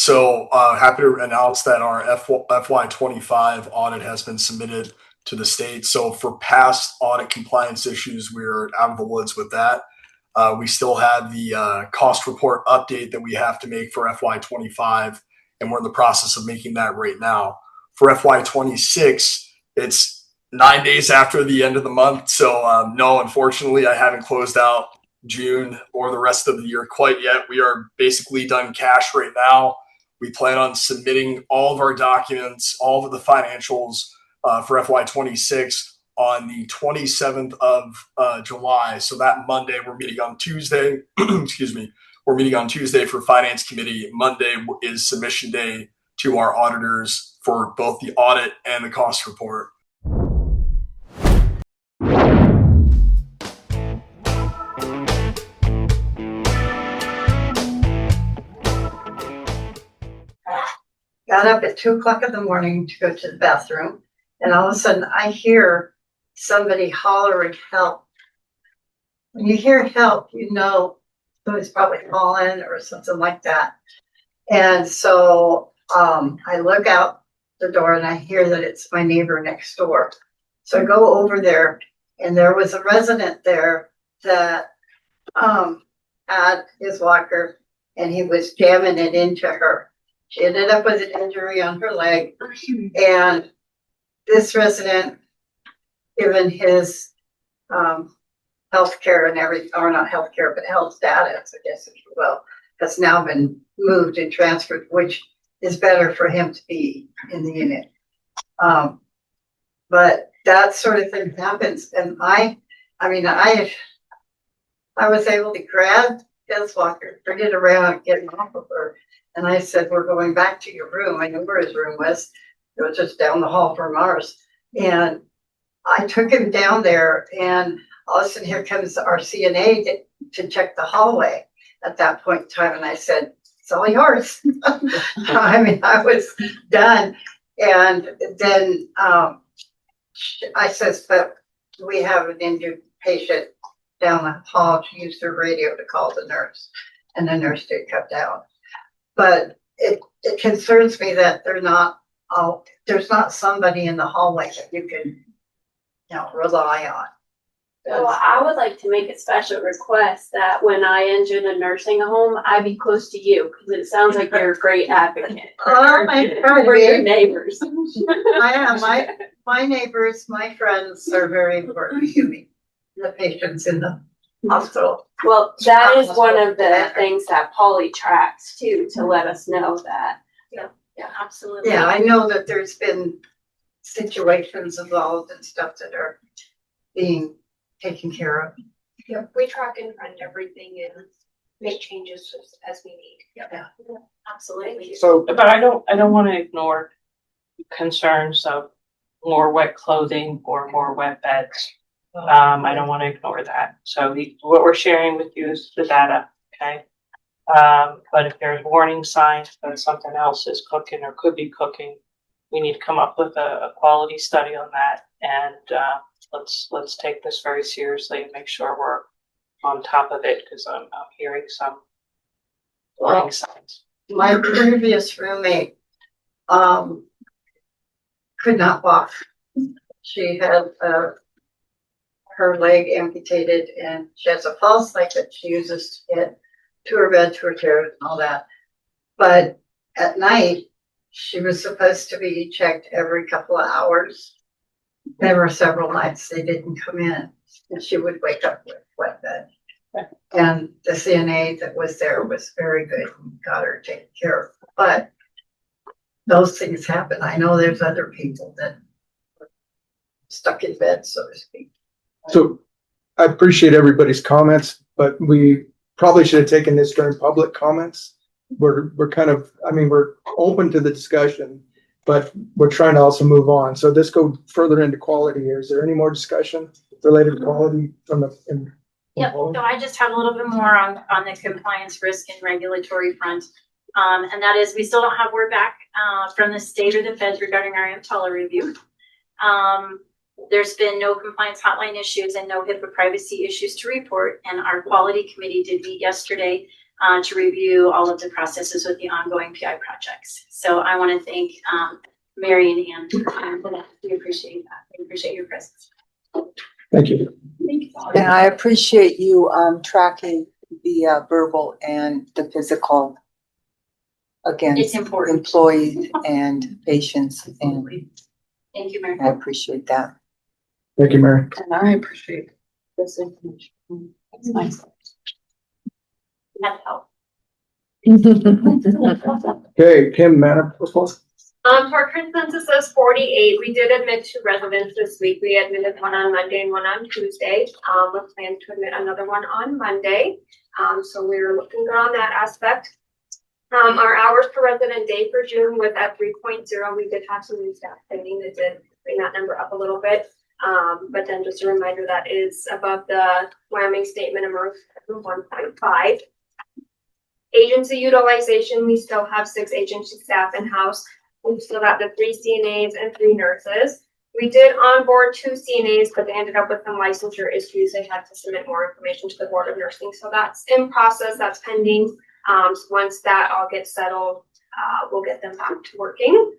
So happy to announce that our FY25 audit has been submitted to the state. So for past audit compliance issues, we're out of the woods with that. We still have the cost report update that we have to make for FY25, and we're in the process of making that right now. For FY26, it's 9 days after the end of the month. So no, unfortunately, I haven't closed out June or the rest of the year quite yet. We are basically done cash right now. We plan on submitting all of our documents, all of the financials for FY26 on the 27th of July. So that Monday, we're meeting on Tuesday. Excuse me. We're meeting on Tuesday for Finance Committee. Monday is submission day to our auditors for both the audit and the cost report. Got up at 2 o'clock in the morning to go to the bathroom, and all of a sudden I hear somebody hollering help. When you hear help, you know somebody's probably fallen or something like that. And so I look out the door and I hear that it's my neighbor next door. So I go over there, and there was a resident there that had his walker, and he was jamming it into her. She ended up with an injury on her leg, and this resident, given his health care and everything, or not health care, but health status, I guess, if you will, has now been moved and transferred, which is better for him to be in the unit. But that sort of thing happens, and I was able to grab his walker, bring it around, get him off of her. And I said, we're going back to your room. I knew where his room was. It was just down the hall from ours. And I took him down there, and all of a sudden here comes our CNA to check the hallway at that point in time. And I said, it's all yours. I mean, I was done. And then I says, but we have an injured patient down the hall. She used her radio to call the nurse, and the nurse did come down. But it concerns me that there's not somebody in the hallway that you can, rely on. So I would like to make a special request that when I enter the nursing home, I be close to you, because it sounds like you're a great advocate for your neighbors. I am. My neighbors, my friends are very important to me. The patients in the hospital. Well, that is one of the things that Polly tracks too, to let us know that. Yeah, absolutely. Yeah, I know that there's been situations involved and stuff that are being taken care of. Yeah, we track and run everything and make changes as we need. Yeah. Absolutely. So, but I don't want to ignore concerns of more wet clothing or more wet beds. I don't want to ignore that. So what we're sharing with you is the data, okay? But if there's warning signs that something else is cooking or could be cooking, we need to come up with a quality study on that. And let's take this very seriously and make sure we're on top of it, because I'm hearing some warning signs. My previous roommate could not walk. She had her leg amputated, and she has a false leg that she uses to get to her bed, to her chair, and all that. But at night, she was supposed to be checked every couple of hours. There were several nights they didn't come in, and she would wake up with wet bed. And the CNA that was there was very good and got her taken care of. But those things happen. I know there's other people that are stuck in bed, so to speak. So I appreciate everybody's comments, but we probably should have taken this during public comments. We're kind of, we're open to the discussion, but we're trying to also move on. So this go further into quality here. Is there any more discussion related to quality from the? Yep. So I just have a little bit more on the compliance risk and regulatory front. And that is, we still don't have word back from the state or the feds regarding our EMTALA review. There's been no compliance hotline issues and no HIPAA privacy issues to report. And our quality committee did meet yesterday to review all of the processes with the ongoing PI projects. So I want to thank Mary and Ann for that. We appreciate that. We appreciate your presence. Thank you. Thank you. And I appreciate you tracking the verbal and the physical It's against important. employees and patients, and Thank you, Mary. I appreciate that. Thank you, Mary. And I appreciate this information. It's nice. That helped. Okay, Kim, Manor proposal. Our consensus says 48. We did admit 2 residents this week. We admitted 1 on Monday and 1 on Tuesday. We plan to admit another 1 on Monday. So we're looking good on that aspect. Our hours per resident day for June was at 3.0. We did have some new staff pending that did bring that number up a little bit. But then just a reminder that is above the Wyoming statement of emergency 1.5. Agency utilization, we still have 6 agency staff in-house. We've still got the 3 CNAs and 3 nurses. We did onboard 2 CNAs, but they ended up with some licensure issues. They had to submit more information to the Board of Nursing. So that's in process, that's pending. So once that all gets settled, we'll get them back to working.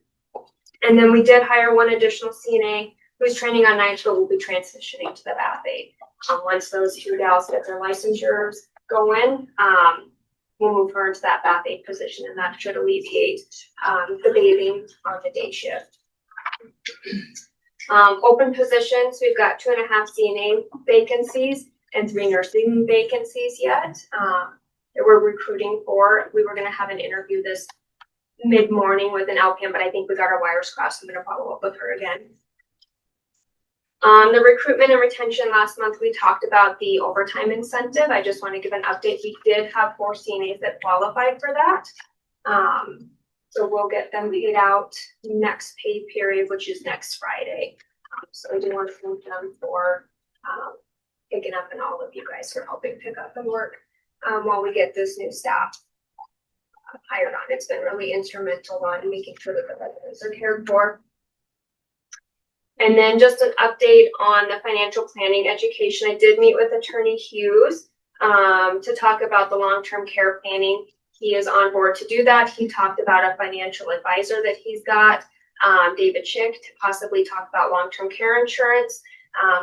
And then we did hire 1 additional CNA who's training on nights, but will be transitioning to the bath aid. Once those 2 gals get their licensures going, we'll move her into that bath aid position, and that should alleviate the bathing on the day shift. Open positions, we've got 2.5 CNA vacancies and 3 nursing vacancies yet that we're recruiting for. We were going to have an interview this mid-morning with an LPN, but I think we got our wires crossed. I'm going to follow up with her again. The recruitment and retention, last month we talked about the overtime incentive. I just want to give an update. We did have 4 CNAs that qualified for that. So we'll get them paid out next pay period, which is next Friday. So I do want to thank them for picking up, and all of you guys for helping pick up and work while we get this new staff hired on. It's been really instrumental on making sure that the residents are cared for. And then just an update on the financial planning education. I did meet with Attorney Hughes to talk about the long-term care planning. He is on board to do that. He talked about a financial advisor that he's got, David Schick, to possibly talk about long-term care insurance.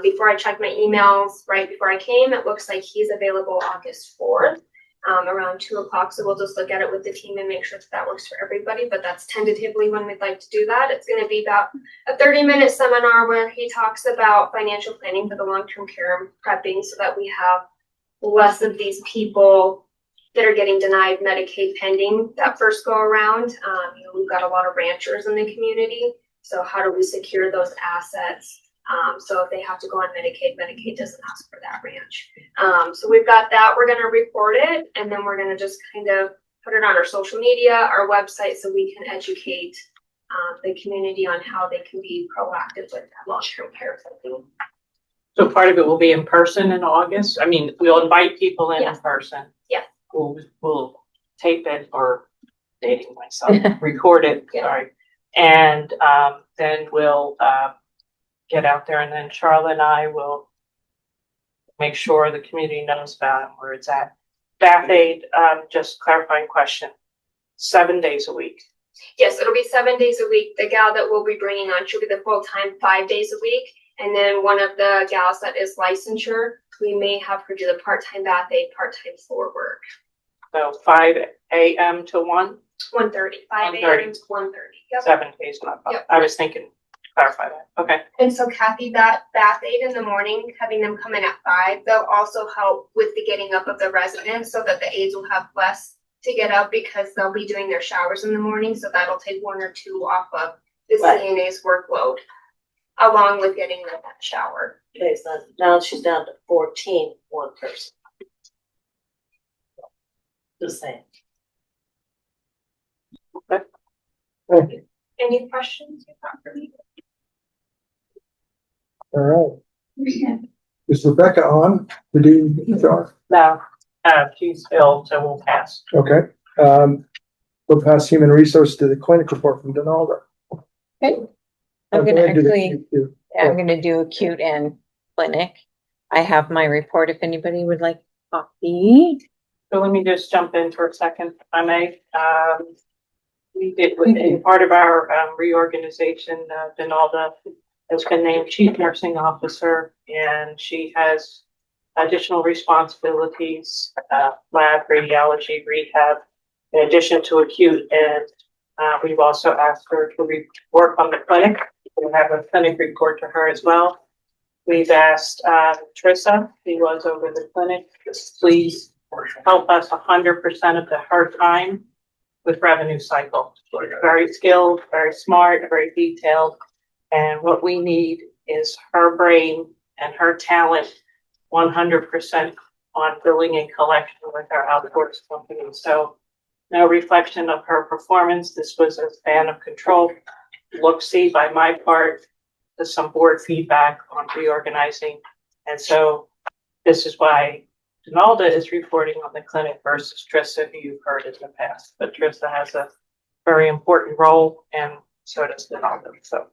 Before I checked my emails right before I came, it looks like he's available August 4th. Around 2:00. So we'll just look at it with the team and make sure that works for everybody. But that's tentatively when we'd like to do that. It's going to be about a 30-minute seminar where he talks about financial planning for the long-term care prepping, so that we have less of these people that are getting denied Medicaid pending that first go around. We've got a lot of ranchers in the community. So how do we secure those assets? So if they have to go on Medicaid, Medicaid doesn't ask for that ranch. So we've got that. We're going to record it, and then we're going to just kind of put it on our social media, our website, so we can educate the community on how they can be proactive with that long-term care setting. So part of it will be in person in August. I mean, we'll invite people in person. Yeah. We'll tape it, or dating myself, record it. Yeah. Sorry. And then we'll get out there, and then Charlotte and I will make sure the community knows about it, where it's at. Bath aid, just clarifying question, 7 days a week. Yes, it'll be 7 days a week. The gal that we'll be bringing on, she'll be the full-time 5 days a week. And then one of the gals that is licensure, we may have her do the part-time bath aid, part-time floor work. So 5 a.m. to 1? 1:30, 5 a.m. 1:30. to 1:30. Yep. 7 days, not 5. Yep. I was thinking, clarify that. Okay. And so Kathy, that bath aid in the morning, having them come in at 5, they'll also help with the getting up of the residents, so that the aides will have less to get up, because they'll be doing their showers in the morning. So that'll take 1 or 2 off of the Right. CNA's workload, along with getting them that shower. Okay, so now she's down to 14, 1 person. Just saying. Any questions you've got for me? All right. Is Rebecca on to do HR? Now, she's ill, so we'll pass. Okay. We'll pass human resource to the clinic report from Donalda. Okay. I'm Go gonna ahead, do the actually, Q2. I'm gonna do acute and clinic. I have my report if anybody would like a copy. So let me just jump in for a second, if I may. We did, in part of our reorganization, Donalda has been named Chief Nursing Officer, and she has additional responsibilities, lab, radiology, rehab, in addition to acute. And we've also asked her to work on the clinic. We'll have a clinic report to her as well. We've asked Trissa, who was over the clinic, to please help us 100% of her time with revenue cycle. Very skilled, very smart, very detailed. And what we need is her brain and her talent 100% on billing and collection with our outsourced company. So no reflection of her performance. This was a span of control. Look-see by my part to some board feedback on reorganizing. And so this is why Donalda is reporting on the clinic versus Trissa, who you've heard in the past. But Trissa has a very important role, and so does Donalda. So.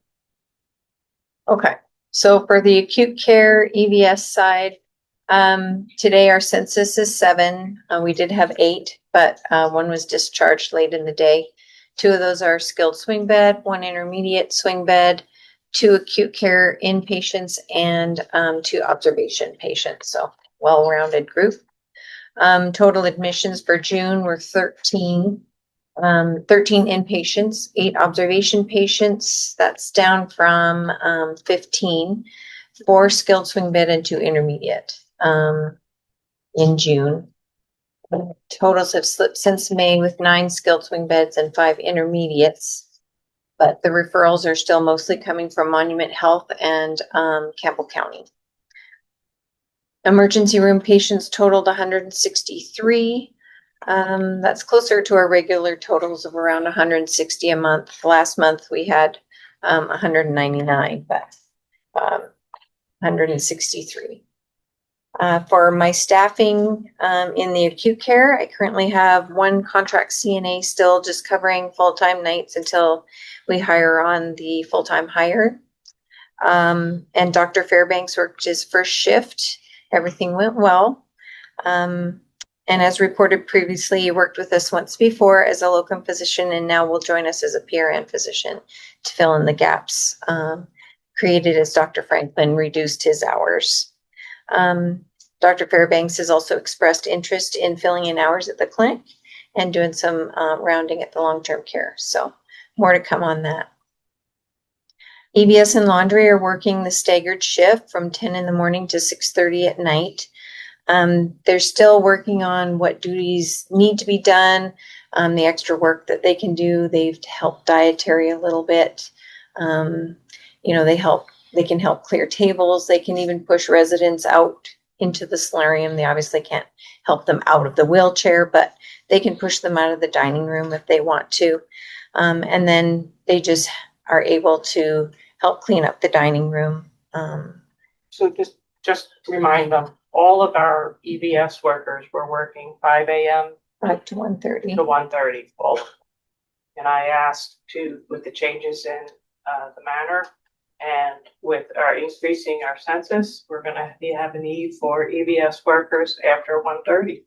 Okay, so for the acute care EVS side, today our census is 7. We did have 8, but 1 was discharged late in the day. 2 of those are skilled swing bed, 1 intermediate swing bed, 2 acute care inpatients, and 2 observation patients. So well-rounded group. Total admissions for June were 13. 13 inpatients, 8 observation patients. That's down from 15. 4 skilled swing bed and 2 intermediate in June. Totals have slipped since May with 9 skilled swing beds and 5 intermediates. But the referrals are still mostly coming from Monument Health and Campbell County. Emergency room patients totaled 163. That's closer to our regular totals of around 160 a month. Last month we had 199, but 163. For my staffing in the acute care, I currently have 1 contract CNA still just covering full-time nights until we hire on the full-time hire. And Dr. Fairbanks worked his first shift. Everything went well. And as reported previously, he worked with us once before as a locum physician and now will join us as a PRN physician to fill in the gaps created as Dr. Franklin reduced his hours. Dr. Fairbanks has also expressed interest in filling in hours at the clinic and doing some rounding at the long-term care. So more to come on that. EVS and laundry are working the staggered shift from 10 in the morning to 6:30 at night. They're still working on what duties need to be done, the extra work that they can do. They've helped dietary a little bit. They can help clear tables. They can even push residents out into the solarium. They obviously can't help them out of the wheelchair, but they can push them out of the dining room if they want to. And then they just are able to help clean up the dining room. So just remind them, all of our EVS workers were working 5 a.m. 5 to 1:30. to 1:30, all of them. And I asked with the changes in the Manor and with our increasing our census, we're going to have a need for EVS workers after 1:30.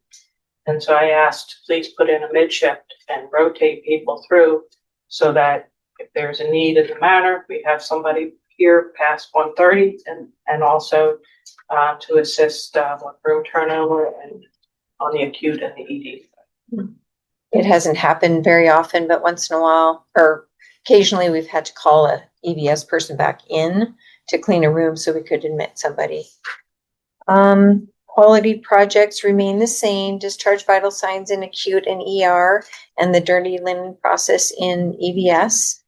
And so I asked, please put in a mid shift and rotate people through so that if there's a need in the Manor, we have somebody here past 1:30 and also to assist with room turnover and on the acute and the ED. It hasn't happened very often, but once in a while, or occasionally we've had to call a EVS person back in to clean a room so we could admit somebody. Quality projects remain the same, discharge vital signs in acute and ER, and the dirty linen process in EVS.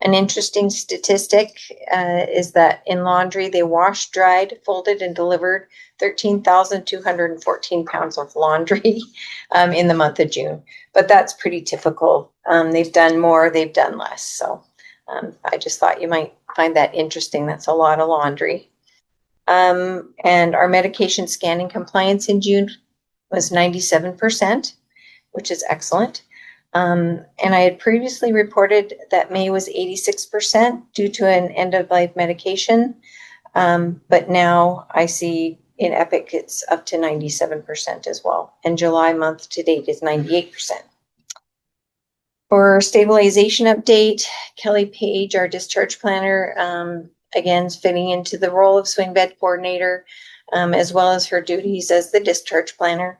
An interesting statistic is that in laundry, they washed, dried, folded, and delivered 13,214 pounds of laundry in the month of June. But that's pretty typical. They've done more, they've done less. So I just thought you might find that interesting. That's a lot of laundry. And our medication scanning compliance in June was 97%, which is excellent. And I had previously reported that May was 86% due to an end-of-life medication. But now I see in Epic, it's up to 97% as well. And July month to date is 98%. For stabilization update, Kelly Page, our discharge planner, again, is fitting into the role of swing bed coordinator, as well as her duties as the discharge planner.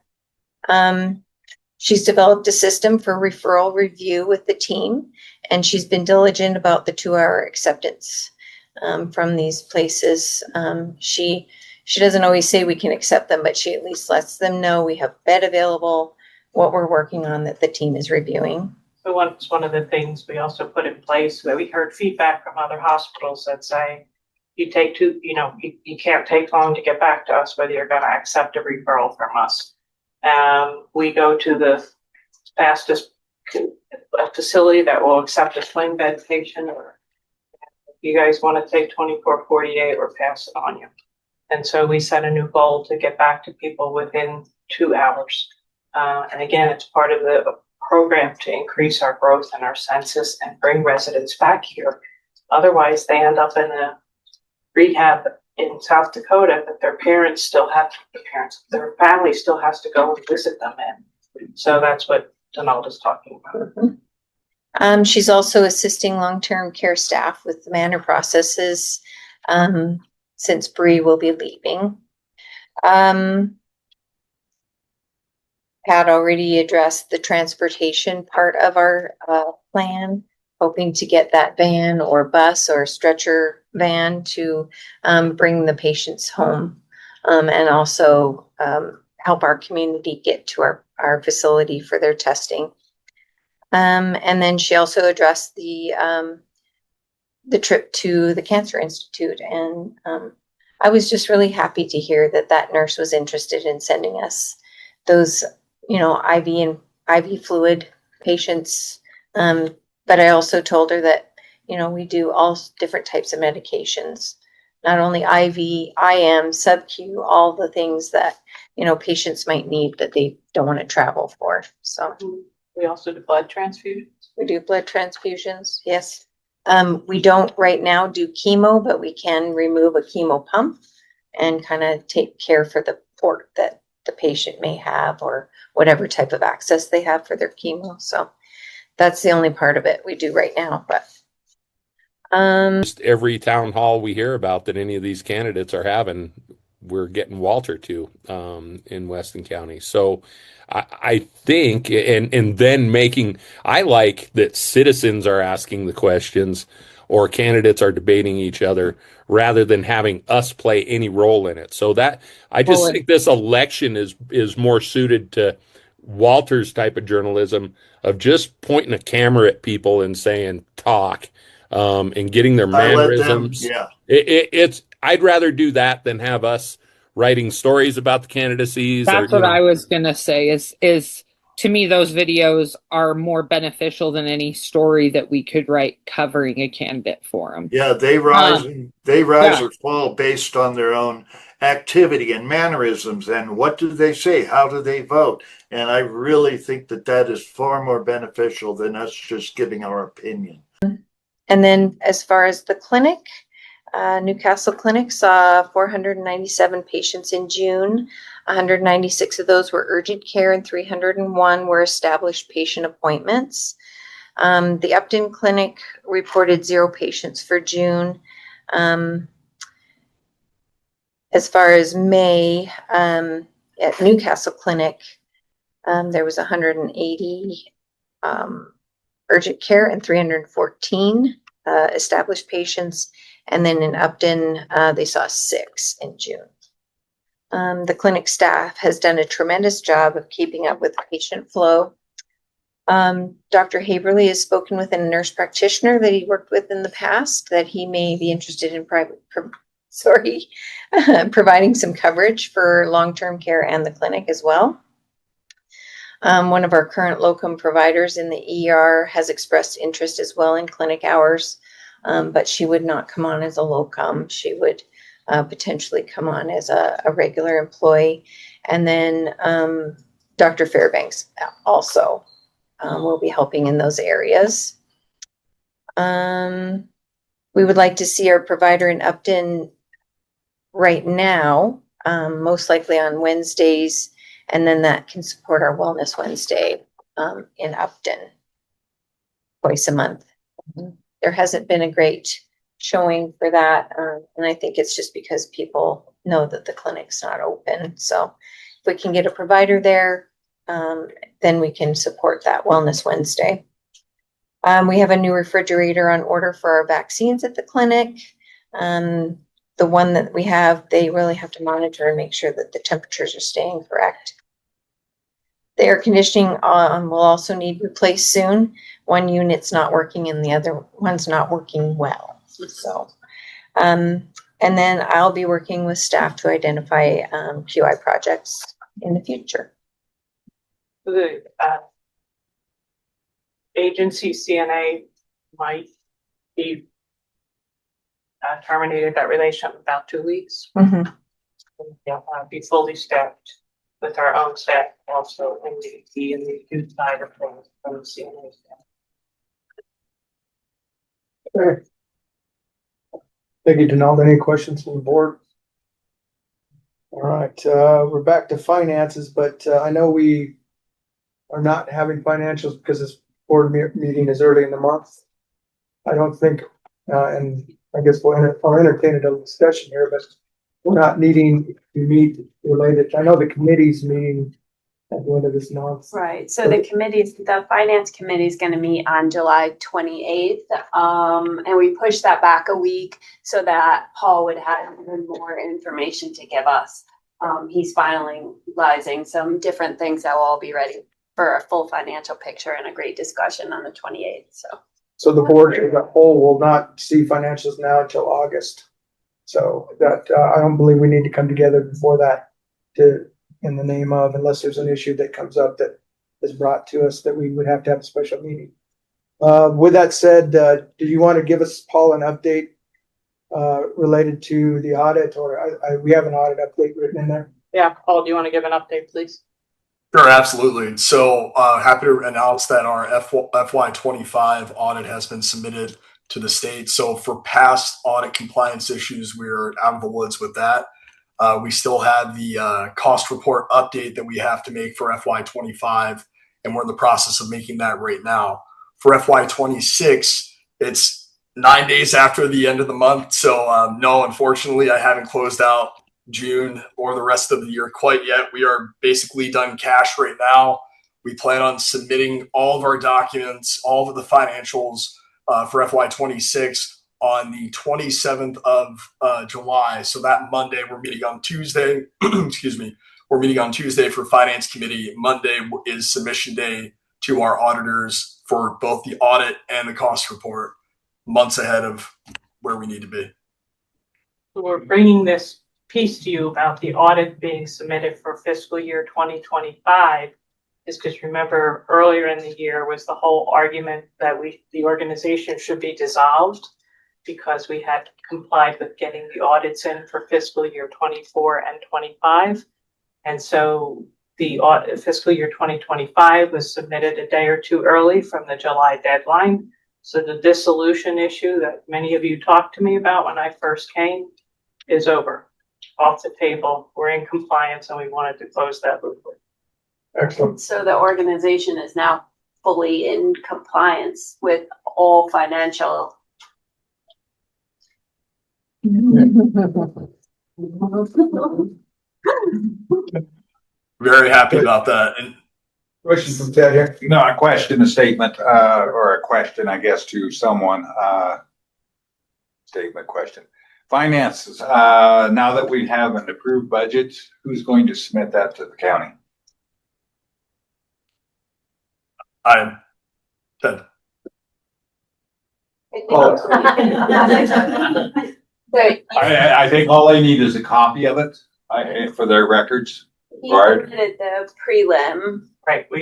She's developed a system for referral review with the team, and she's been diligent about the 2-hour acceptance from these places. She doesn't always say we can accept them, but she at least lets them know we have bed available, what we're working on that the team is reviewing. So it's one of the things we also put in place that we heard feedback from other hospitals that say, you take you can't take long to get back to us whether you're going to accept a referral from us. We go to the fastest facility that will accept a swing bed patient, or if you guys want to take 24-48, or pass it on you. And so we set a new goal to get back to people within 2 hours. And again, it's part of the program to increase our growth and our census and bring residents back here. Otherwise, they end up in a rehab in South Dakota that their family still has to go and visit them in. So that's what Donalda's talking about. Mm-hmm. She's also assisting long-term care staff with the Manor processes since Bree will be leaving. Pat already addressed the transportation part of our plan, hoping to get that van or bus or stretcher van to bring the patients home, and also help our community get to our facility for their testing. And then she also addressed the trip to the Cancer Institute. And I was just really happy to hear that nurse was interested in sending us those, IV and IV fluid patients. But I also told her that, we do all different types of medications, not only IV, IM, sub-Q, all the things that, patients might need that they don't want to travel for. So we also do blood transfusions. We do blood transfusions, yes. We don't right now do chemo, but we can remove a chemo pump and kind of take care for the port that the patient may have, or whatever type of access they have for their chemo. So that's the only part of it we do right now. But just every town hall we hear about that any of these candidates are having, we're getting Walter to in Weston County. So I think, and then I like that citizens are asking the questions, or candidates are debating each other, rather than having us play any role in it. So that I just think this election is more suited to Walter's type of journalism, of just pointing a camera at people and saying talk, and getting their mannerisms. I'd rather do that than have us writing stories about the candidacies. That's what I was gonna say. Is to me, those videos are more beneficial than any story that we could write covering a candidate for them. Yeah, they rise or fall based on their own activity and mannerisms, and what do they say, how do they vote. And I really think that is far more beneficial than us just giving our opinion. And then as far as the clinic, Newcastle Clinic saw 497 patients in June. 196 of those were urgent care and 301 were established patient appointments. The Upton Clinic reported 0 patients for June. As far as May, at Newcastle Clinic, there was 180 urgent care and 314 established patients. And then in Upton, they saw 6 in June. The clinic staff has done a tremendous job of keeping up with patient flow. Dr. Haberly has spoken with a nurse practitioner that he worked with in the past that he may be interested in providing some coverage for long-term care and the clinic as well. One of our current locum providers in the ER has expressed interest as well in clinic hours, but she would not come on as a locum. She would potentially come on as a regular employee. And then Dr. Fairbanks also will be helping in those areas. We would like to see our provider in Upton right now most likely on Wednesdays. And then that can support our Wellness Wednesday in Upton twice a month. There hasn't been a great showing for that. And I think it's just because people know that the clinic's not open. So if we can get a provider there, then we can support that Wellness Wednesday. We have a new refrigerator on order for our vaccines at the clinic. The one that we have, they really have to monitor and make sure that the temperatures are staying correct. The air conditioning will also need replaced soon. One unit's not working and the other one's not working well. So, and then I'll be working with staff to identify QI projects in the future. The agency CNA might be terminated that relationship in about 2 weeks. Mm-hmm. They'll be fully staffed with our own staff also in the acute side of things from the CNA staff. Okay. Thank you, Donald. Any questions from the board? All right, we're back to finances, but I know we are not having financials because this board meeting is early in the month. I don't think, and I guess I'll entertain a discussion here, but we're not needing to meet related. I know the committee's meeting at the end of this month. Right, so the finance committee is gonna meet on July 28th. And we pushed that back a week so that Paul would have even more information to give us. He's finalizing some different things that will all be ready for a full financial picture and a great discussion on the 28th, So the board as a whole will not see financials now until August. So that, I don't believe we need to come together before that in the name of, unless there's an issue that comes up that is brought to us that we would have to have a special meeting. With that said, do you want to give us, Paul, an update related to the audit, or we have an audit update written in there? Yeah, Paul, do you want to give an update, please? Sure, absolutely. So happy to announce that our FY25 audit has been submitted to the state. So for past audit compliance issues, we're out of the woods with that. We still have the cost report update that we have to make for FY25, and we're in the process of making that right now. For FY26, it's 9 days after the end of the month. So no, unfortunately, I haven't closed out June or the rest of the year quite yet. We are basically done cash right now. We plan on submitting all of our documents, all of the financials for FY26 on the 27th of July. So that Monday, we're meeting on Tuesday. Excuse me. We're meeting on Tuesday for Finance Committee. Monday is submission day to our auditors for both the audit and the cost report, months ahead of where we need to be. We're bringing this piece to you about the audit being submitted for fiscal year 2025 is because remember earlier in the year was the whole argument that the organization should be dissolved because we had complied with getting the audits in for fiscal year 24 and 25. And so the fiscal year 2025 was submitted a day or two early from the July deadline. So the dissolution issue that many of you talked to me about when I first came is over. Off the table, we're in compliance, and we wanted to close that loop. Excellent. So the organization is now fully in compliance with all financial. Very happy about that. And Question from Ted here. No, a question, a statement, or a question, I guess, to someone. Statement, question. Finances, now that we have an approved budget, who's going to submit that to the county? I am Ted. I think all they need is a copy of it for their records. He submitted the prelim. Right. But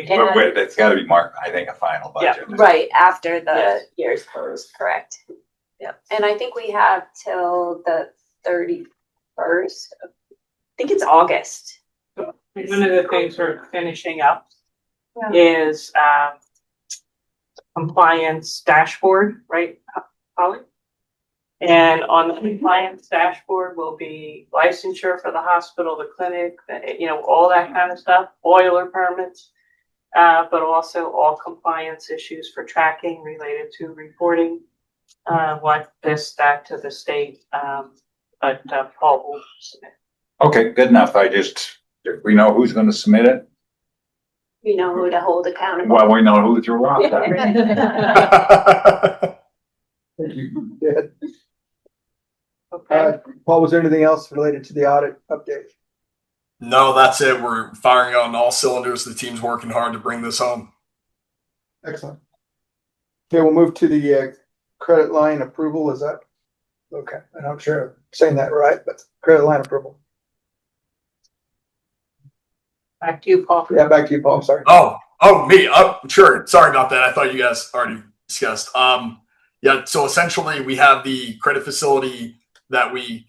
it's got to be marked, I think, a final budget. Yeah, right after the year's closed, correct. Yep. And I think we have till the 31st. I think it's August. One of the things we're finishing up is compliance dashboard, right, Holly? And on the compliance dashboard will be licensure for the hospital, the clinic, all that kind of stuff, boiler permits, but also all compliance issues for tracking related to reporting, that to the state. But Paul will submit. Okay, good enough. If we know who's gonna submit it, You know who to hold accountable. well, we know who to throw off that. Thank you, Dad. Okay. Paul, was there anything else related to the audit update? No, that's it. We're firing on all cylinders. The team's working hard to bring this home. Excellent. Okay, we'll move to the credit line approval. Is that okay? And I'm sure I'm saying that right, but credit line approval. Back to you, Paul. Yeah, back to you, Paul. I'm sorry. Oh, me. Oh, sure. Sorry about that. I thought you guys already discussed. Yeah. So essentially, we have the credit facility that we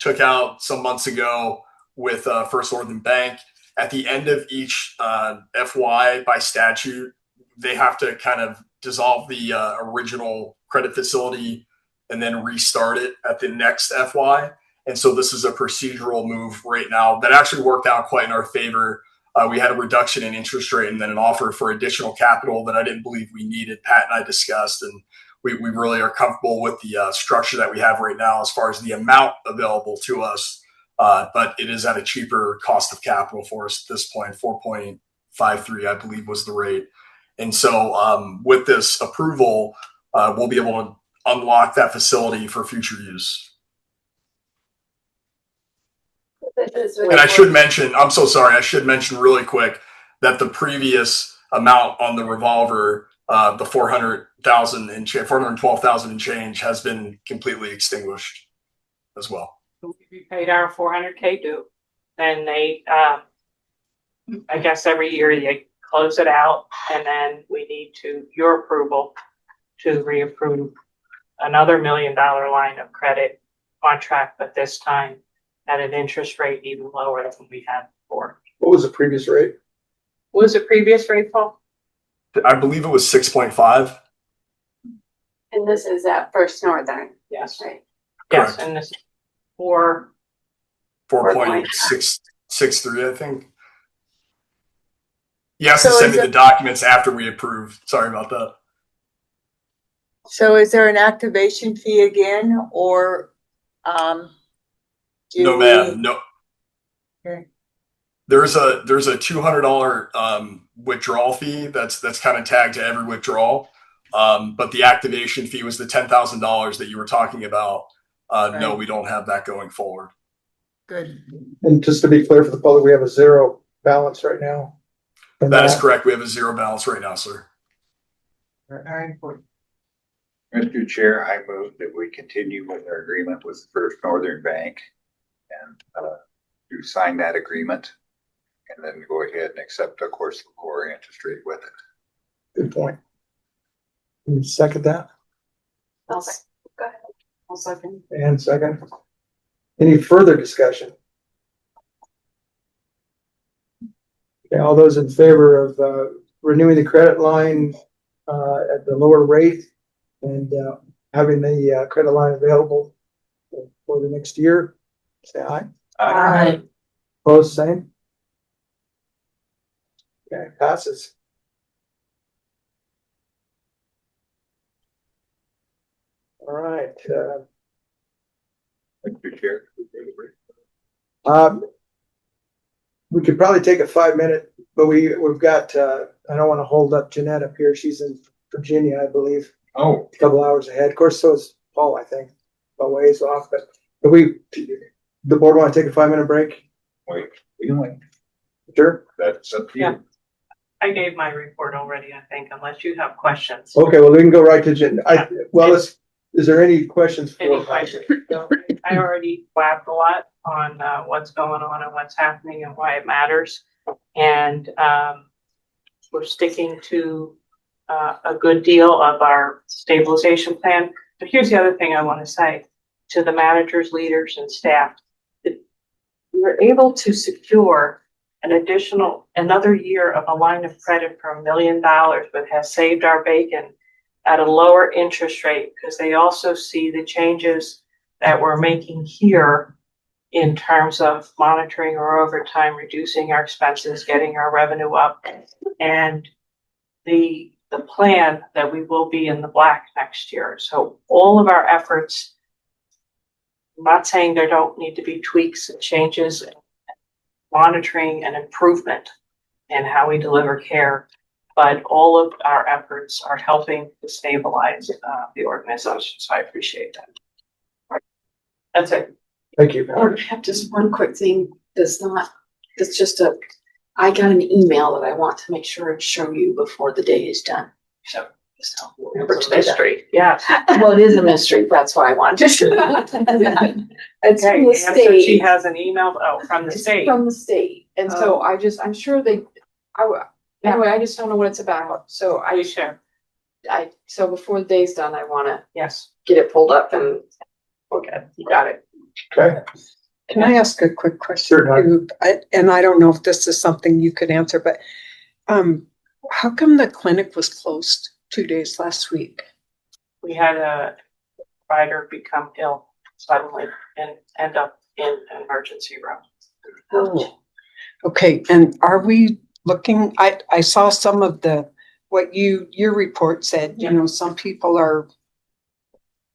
took out some months ago with First Northern Bank. At the end of each FY, by statute, they have to kind of dissolve the original credit facility and then restart it at the next FY. And so this is a procedural move right now that actually worked out quite in our favor. We had a reduction in interest rate and then an offer for additional capital that I didn't believe we needed. Pat and I discussed, and we really are comfortable with the structure that we have right now as far as the amount available to us. But it is at a cheaper cost of capital for us at this point. 4.53, I believe, was the rate. And so with this approval, we'll be able to unlock that facility for future use. And I should mention, I'm so sorry, I should mention really quick that the previous amount on the revolver, the 400,000 and 412,000 and change, has been completely extinguished as well. We paid our 400K due, and they, I guess every year they close it out, and then we need your approval to reapprove another $1 million line of credit contract, but this time at an interest rate even lower than we had before. What was the previous rate? What was the previous rate, Paul? I believe it was 6.5. And this is at First Northern. Yes. Right. Yes, Correct. and this is for 4.663, I think. He has to So send is me the it- documents after we approve. Sorry about that. So is there an activation fee again, or, No, ma'am. No. Okay. There's a $200 withdrawal fee that's kind of tagged to every withdrawal. But the activation fee was the $10,000 that you were talking about. No, Right. we don't have that going forward. Good. And just to be clear for the public, we have a zero balance right now. That is correct. We have a zero balance right now, sir. Very important. Mr. Chair, I move that we continue with our agreement with First Northern Bank and to sign that agreement and then go ahead and accept, of course, the lower interest rate with it. Good point. Can you second that? Okay. Go ahead. I'll second. And second. Any further discussion? Okay, all those in favor of renewing the credit line at the lower rate and having the credit line available for the next year, say aye. Aye. Opposed, same. Okay, passes. All right. Mr. Chair. We could probably take a 5-minute, but we've got, I don't want to hold up Jeanette up here. She's in Virginia, I believe, Oh, a couple hours ahead. Of course, so is Paul, I think, a ways off, but the board want to take a 5-minute break? wait, we can wait. Sure. That's up to Yeah. you. I gave my report already, I think, unless you have questions. Okay, well, we can go right to Jen. Is there any questions for? Any questions? I already blabbed a lot on what's going on and what's happening and why it matters. And we're sticking to a good deal of our stabilization plan. But here's the other thing I want to say to the managers, leaders, and staff. We were able to secure another year of a line of credit for $1 million, but has saved our bacon at a lower interest rate because they also see the changes that we're making here in terms of monitoring our overtime, reducing our expenses, getting our revenue up, and the plan that we will be in the black next year. So all of our efforts, I'm not saying there don't need to be tweaks and changes, and monitoring and improvement in how we deliver care, but all of our efforts are helping to stabilize the organization. So I appreciate that. That's it. Thank you. I have just one quick thing. It's just I got an email that I want to make sure and show you before the day is done. So remember to do that. Mystery. Yeah. Well, it is a mystery. That's why I wanted to show you. It's from the So she state. has an email from the state. From the state. And so I'm sure anyway, I just don't know what it's about. So so before the day's done, I want to get it pulled up and okay, you got it. Okay. Can I ask a quick question? Sure. And I don't know if this is something you could answer, but how come the clinic was closed 2 days last week? We had a provider become ill suddenly and end up in an emergency room. Oh, okay. And are we looking, I saw some of what your report said, some people are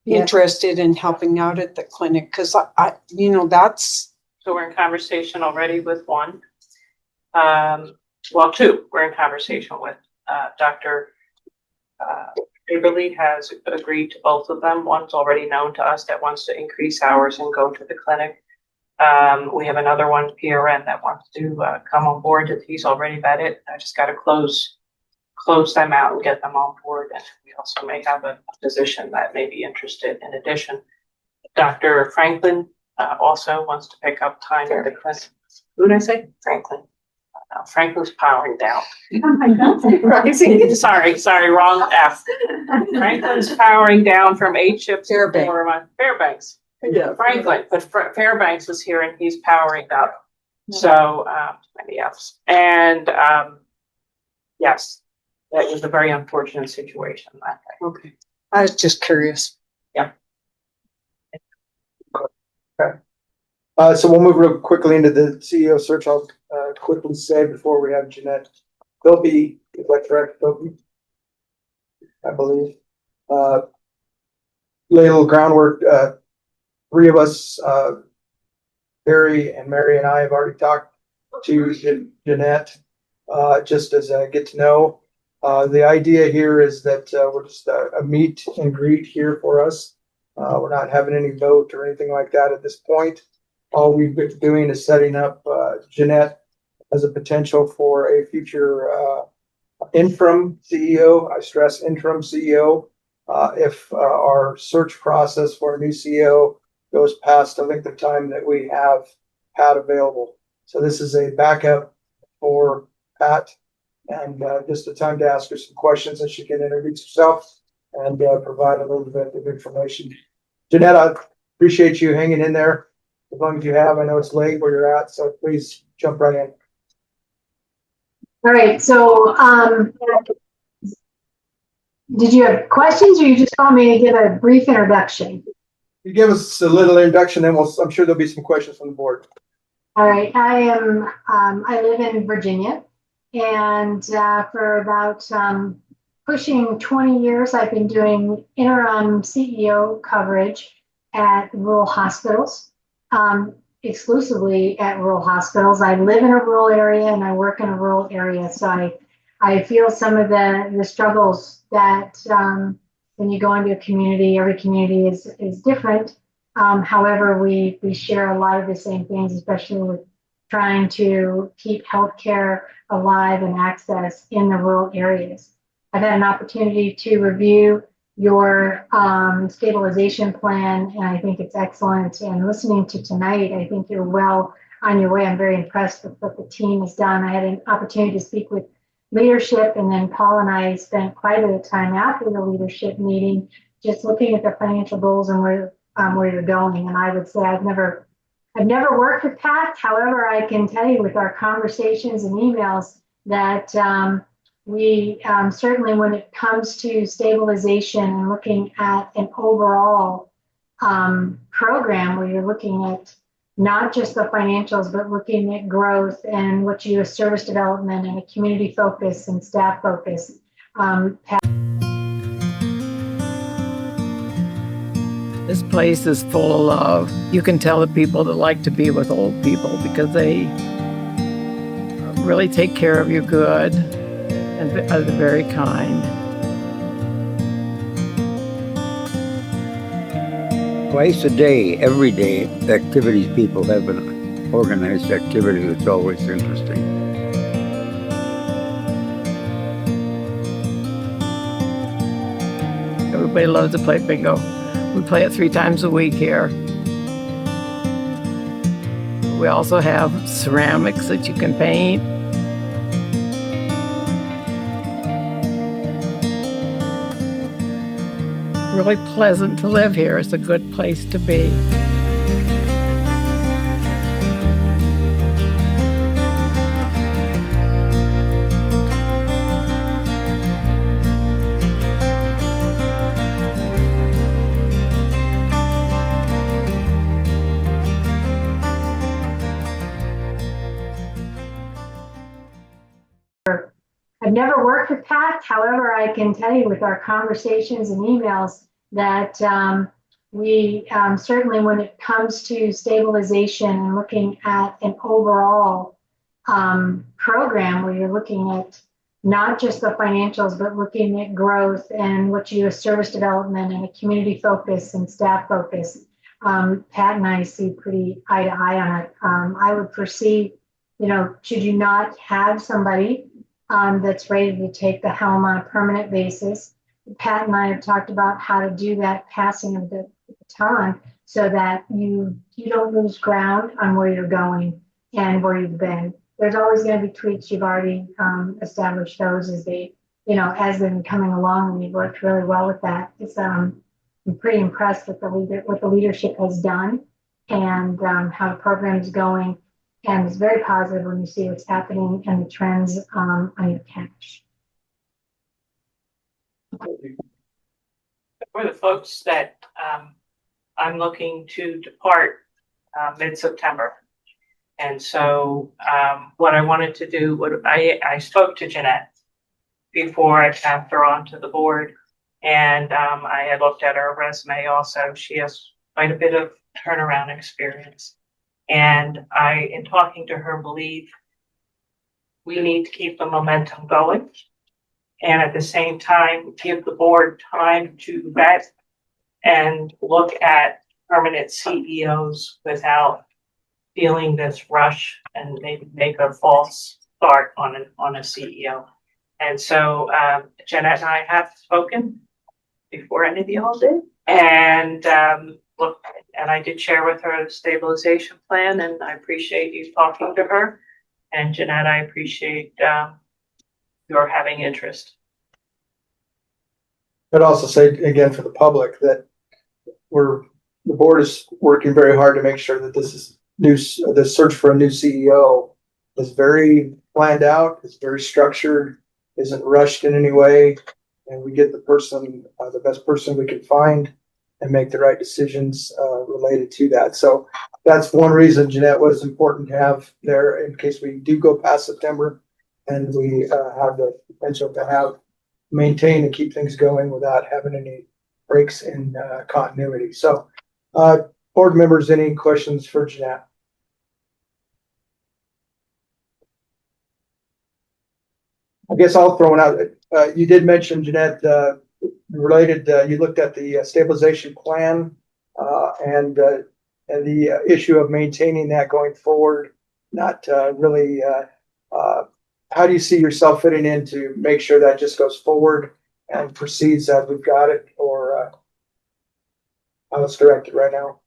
interested in helping out at the clinic because that's. So we're in conversation already with one. Well, two. We're in conversation with Dr. Aberly has agreed to both of them. One's already known to us that wants to increase hours and go to the clinic. We have another one, PRN, that wants to come on board. He's already vetted. I just got to close them out and get them on board. And we also may have a physician that may be interested. In addition, Dr. Franklin also wants to pick up time at the clinic. Who did I say? Franklin. Franklin's powering down. oh my God. Sorry, wrong F. Franklin's powering down from 8 shifts. Fairbanks. Yeah, Franklin, but Fairbanks is here and he's powering up. So many F's. And yes, that was a very unfortunate situation. Okay. I was just curious. Yeah. Okay. So we'll move real quickly into the CEO search. I'll quickly say before we have Jeanette Philby, correct, Philby, I believe. Lay a little groundwork. 3 of us, Barry and Mary and I have already talked to Jeanette, just as a get to know. The idea here is that we're just a meet and greet here for us. We're not having any vote or anything like that at this point. All we've been doing is setting up Jeanette as a potential for a future interim CEO. I stress interim CEO. If our search process for a new CEO goes past the length of time that we have Pat available. So this is a backup for Pat and just a time to ask her some questions so she can introduce herself and provide a little bit of information. Jeanette, I appreciate you hanging in there as long as you have. I know it's late where you're at, so please jump right in. All right, so did you have questions or you just want me to give a brief introduction? You give us a little introduction, then I'm sure there'll be some questions from the board. All right, I live in Virginia, and for about pushing 20 years, I've been doing interim CEO coverage at rural hospitals, exclusively at rural hospitals. I live in a rural area and I work in a rural area, so I feel some of the struggles that when you go into a community. Every community is different. However, we share a lot of the same things, especially with trying to keep healthcare alive and access in the rural areas. I've had an opportunity to review your stabilization plan, and I think it's excellent. And listening to tonight, I think you're well on your way. I'm very impressed with what the team has done. I had an opportunity to speak with leadership, and then Paul and I spent quite a bit of time after the leadership meeting just looking at the financial goals and where you're going. And I would say I've never worked with Pat. However, I can tell you with our conversations and emails that we certainly, when it comes to stabilization and looking at an overall program where you're looking at not just the financials, but looking at growth and what you do as service development and a community focus and staff focus. This place is full of love. You can tell the people that like to be with old people because they really take care of you good and are very kind. Twice a day, every day, activities people have an organized activity that's always interesting. Everybody loves to play bingo. We play it 3 times a week here. We also have ceramics that you can paint. Really pleasant to live here. It's a good place to be. I've never worked with Pat. However, I can tell you with our conversations and emails that we certainly, when it comes to stabilization and looking at an overall program where you're looking at not just the financials, but looking at growth and what you do as service development and a community focus and staff focus. Pat and I see pretty eye to eye on it. I would foresee, should you not have somebody that's ready to take the helm on a permanent basis. Pat and I have talked about how to do that passing of the baton so that you don't lose ground on where you're going and where you've been. There's always going to be tweaks. You've already established those as they've been coming along, and you've worked really well with that. It's I'm pretty impressed with what the leadership has done and how the program is going. And it's very positive when you see what's happening and the trends on your cash. For the folks that I'm looking to depart mid-September. And so what I wanted to do, I spoke to Jeanette before I passed her on to the board. And I had looked at her resume also. She has quite a bit of turnaround experience. And I, in talking to her, believe we need to keep the momentum going. And at the same time, give the board time to vet and look at permanent CEOs without feeling this rush and maybe make a false start on a CEO. And so Jeanette and I have spoken before any of you all did. And look, and I did share with her the stabilization plan, and I appreciate you talking to her. And Jeanette, I appreciate your having interest. I'd also say again for the public that the board is working very hard to make sure that the search for a new CEO is very planned out, is very structured, isn't rushed in any way, and we get the best person we can find and make the right decisions related to that. So that's one reason Jeanette was important to have there in case we do go past September and we have the potential to maintain and keep things going without having any breaks in continuity. So board members, any questions for Jeanette? I guess I'll throw it out. You did mention, Jeanette, you looked at the stabilization plan and the issue of maintaining that going forward. Not really. How do you see yourself fitting in to make sure that just goes forward and proceeds as we've got it, or how it's directed right now?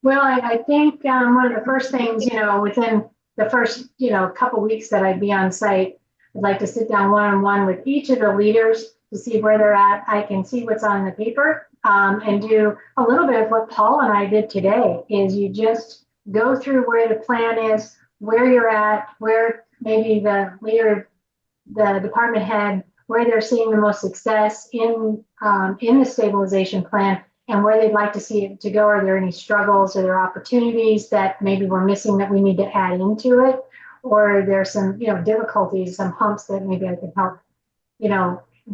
Well, I think one of the first things, within the first, couple weeks that I'd be on site, I'd like to sit down one-on-one with each of the leaders to see where they're at. I can see what's on the paper and do a little bit of what Paul and I did today, is you just go through where the plan is, where you're at, where maybe the leader the department head where they're seeing the most success in the stabilization plan and where they'd like to see it to go. Are there any struggles? Are there opportunities that maybe we're missing that we need to add into it? Or are there some, difficulties, some humps that maybe I can help,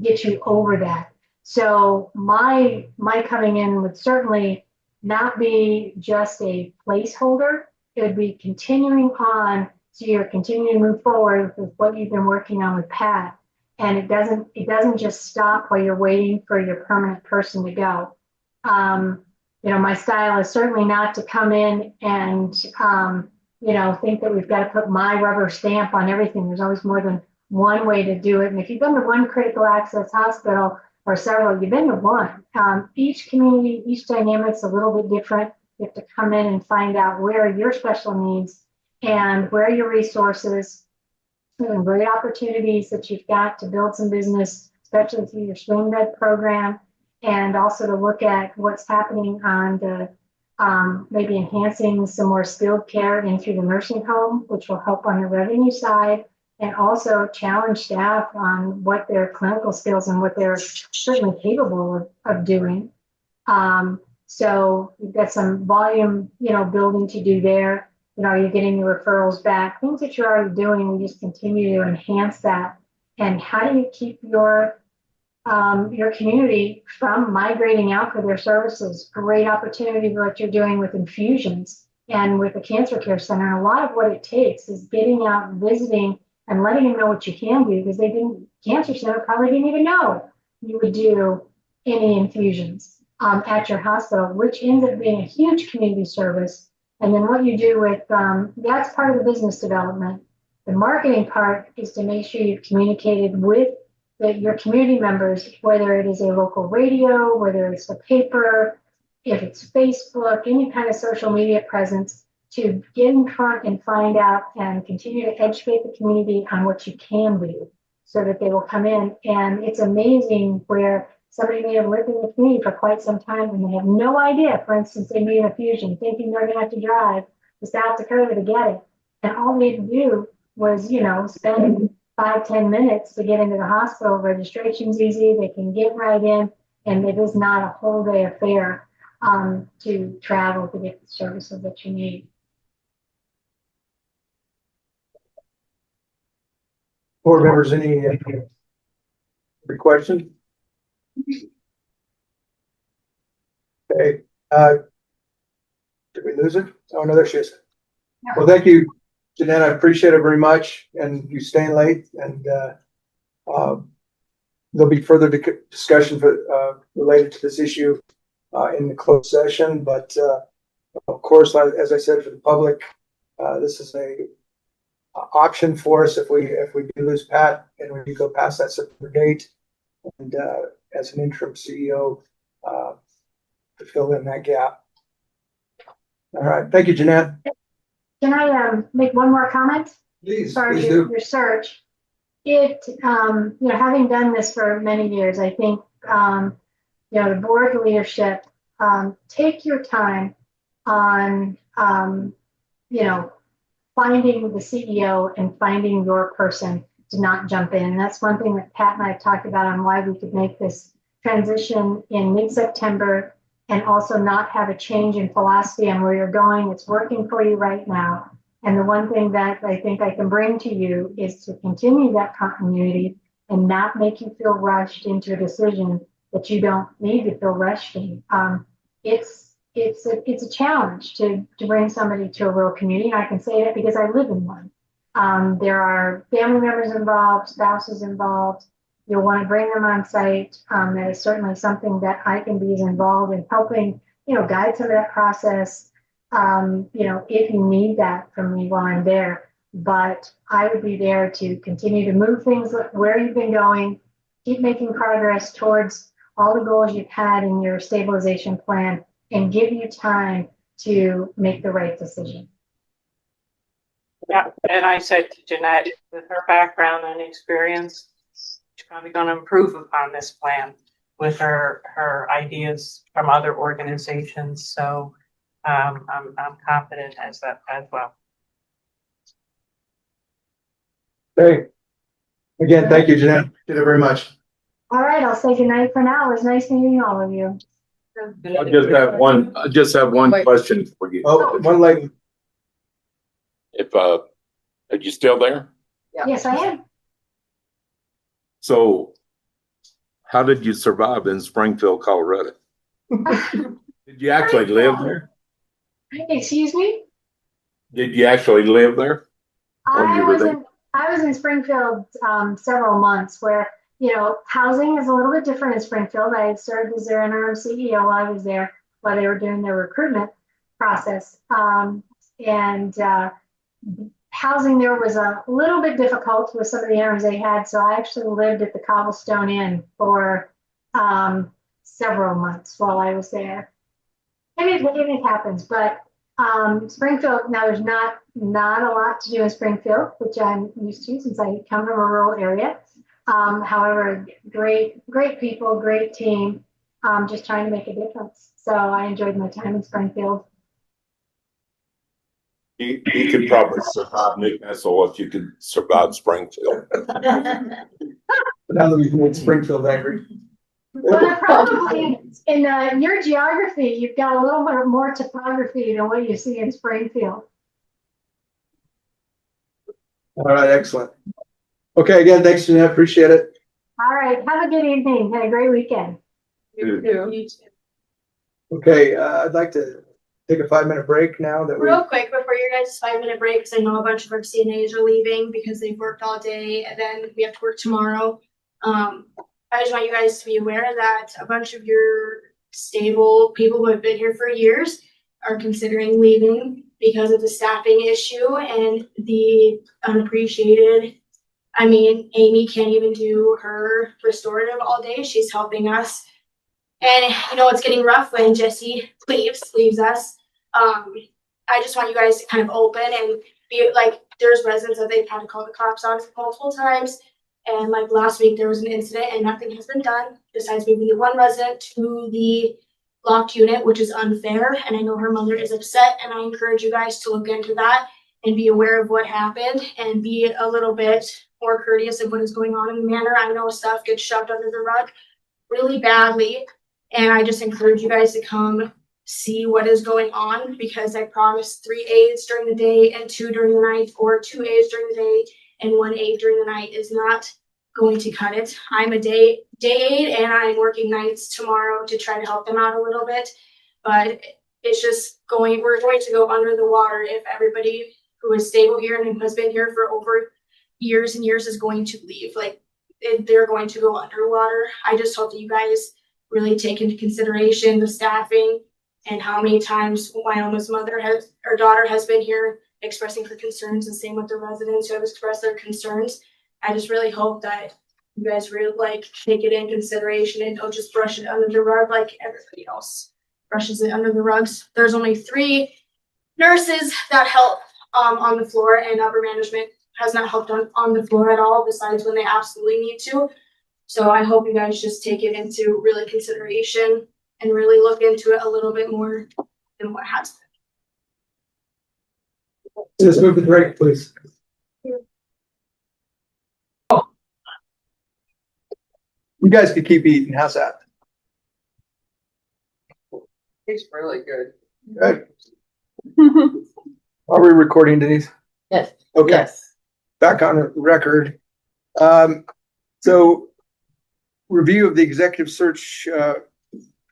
get you over that? So my coming in would certainly not be just a placeholder. It would be continuing on, so you're continuing to move forward with what you've been working on with Pat. And it doesn't just stop while you're waiting for your permanent person to go. My style is certainly not to come in and think that we've got to put my rubber stamp on everything. There's always more than one way to do it. And if you've been to one critical access hospital or several, you've been to one. Each community, each dynamic's a little bit different. You have to come in and find out where are your special needs and where are your resources and great opportunities that you've got to build some business, especially through your swing med program, and also to look at what's happening on the maybe enhancing some more skilled care in through the nursing home, which will help on the revenue side, and also challenge staff on what their clinical skills and what they're certainly capable of doing. So you've got some volume, building to do there. Are you getting your referrals back? Things that you're already doing, we just continue to enhance that. And how do you keep your community from migrating out for their services? Great opportunity for what you're doing with infusions and with the cancer care center. And a lot of what it takes is getting out, visiting, and letting them know what you can do, because cancer center probably didn't even know you would do any infusions at your hospital, which ends up being a huge community service. And then what you do with, that's part of the business development. The marketing part is to make sure you've communicated with your community members, whether it is a local radio, whether it's the paper, if it's Facebook, any kind of social media presence, to get in front and find out and continue to educate the community on what you can do so that they will come in. And it's amazing where somebody may have lived in the community for quite some time and they have no idea, for instance, they need an infusion, thinking they're going to have to drive to South Dakota to get it. And all they had to do was, spend 5-10 minutes to get into the hospital. Registration's easy, they can get right in, and it is not a whole day affair to travel to get the services that you need. Board members, any questions? Okay. Did we lose her? Oh, no, there she is. Yeah. Well, thank you, Jeanette. I appreciate it very much, and you staying late. And there'll be further discussion related to this issue in the closed session. But of course, as I said, for the public, this is a option for us if we do lose Pat and we do go past that September date, and as an interim CEO to fill in that gap. All right, thank you, Jeanette. Can I make one more comment? Please, Sorry, please your search. Having done this for many years, I think the board leadership, take your time on finding the CEO and finding your person to not jump in. And that's one thing that Pat and I have talked about on why we could make this transition in mid-September and also not have a change in philosophy on where you're going. It's working for you right now. And the one thing that I think I can bring to you is to continue that continuity and not make you feel rushed into a decision that you don't need to feel rushed in. It's a challenge to bring somebody to a rural community. And I can say that because I live in one. There are family members involved, spouses involved. You'll want to bring them on site. That is certainly something that I can be as involved in helping, guide some of that process. If you need that from me while I'm there, but I would be there to continue to move things where you've been going, keep making progress towards all the goals you've had in your stabilization plan, and give you time to make the right decision. Yeah, and I said to Jeanette, with her background and experience, she's probably going to improve upon this plan with her ideas from other organizations. So I'm confident as well. Okay. Again, thank you, Jeanette. Did it very much. All right, I'll say goodnight for now. It was nice meeting all of you. I just have one question for you. Oh, one lady. If, are you still there? Yes, I am. So how did you survive in Springfield, Colorado? Did you actually live there? Excuse me? Did you actually live there? I was in Springfield several months where, you know, housing is a little bit different in Springfield. I had served as their interim CEO while I was there, while they were doing their recruitment process. Housing there was a little bit difficult with some of the interims they had. So I actually lived at the Cobblestone Inn for several months while I was there. And it happens, but Springfield, now there's not a lot to do in Springfield, which I'm used to since I come from a rural area. However, great people, great team, just trying to make a difference. So I enjoyed my time in Springfield. You could probably survive Newcastle if you could survive Springfield. Now that we've made Springfield angry. Well, probably in your geography, you've got a little bit more topography than what you see in Springfield. All right, excellent. Okay, again, thanks, Jeanette. Appreciate it. All right, have a good evening and a great weekend. You too. Okay, I'd like to take a 5-minute break now that Real quick before your guys' 5-minute break, because I know a bunch of our CNAs are leaving because they've worked all day and then we have to work tomorrow. I just want you guys to be aware that a bunch of your stable people who have been here for years are considering leaving because of the staffing issue and the unappreciated. I mean, Amy can't even do her restorative all day. She's helping us. And you know, it's getting rough when Jesse leaves us. I just want you guys to kind of open and be like, there's residents that they've had to call the cops on multiple times. And like last week, there was an incident and nothing has been done besides moving the one resident to the locked unit, which is unfair. And I know her mother is upset. And I encourage you guys to look into that and be aware of what happened and be a little bit more courteous of what is going on in the manor. I know stuff gets shoved under the rug really badly. And I just encourage you guys to come see what is going on, because I promised 3 aides during the day and 2 during the night, or 2 aides during the day and 1 aide during the night is not going to cut it. I'm a day aide and I'm working nights tomorrow to try to help them out a little bit, but it's just we're going to go under the water if everybody who is stable here and who has been here for over years and years is going to leave. Like they're going to go underwater. I just hope that you guys really take into consideration the staffing and how many times Wyoma's daughter has been here expressing her concerns, and same with the residents who have expressed their concerns. I just really hope that you guys really take it in consideration and don't just brush it under the rug like everybody else brushes it under the rugs. There's only 3 nurses that help on the floor, and upper management has not helped on the floor at all, besides when they absolutely need to. So I hope you guys just take it into really consideration and really look into it a little bit more than what has been. Let's move the break, please. You guys could keep eating. How's that? Tastes really good. Good. Are we recording, Denise? Yes. Okay. Yes. Back on the record. So review of the executive search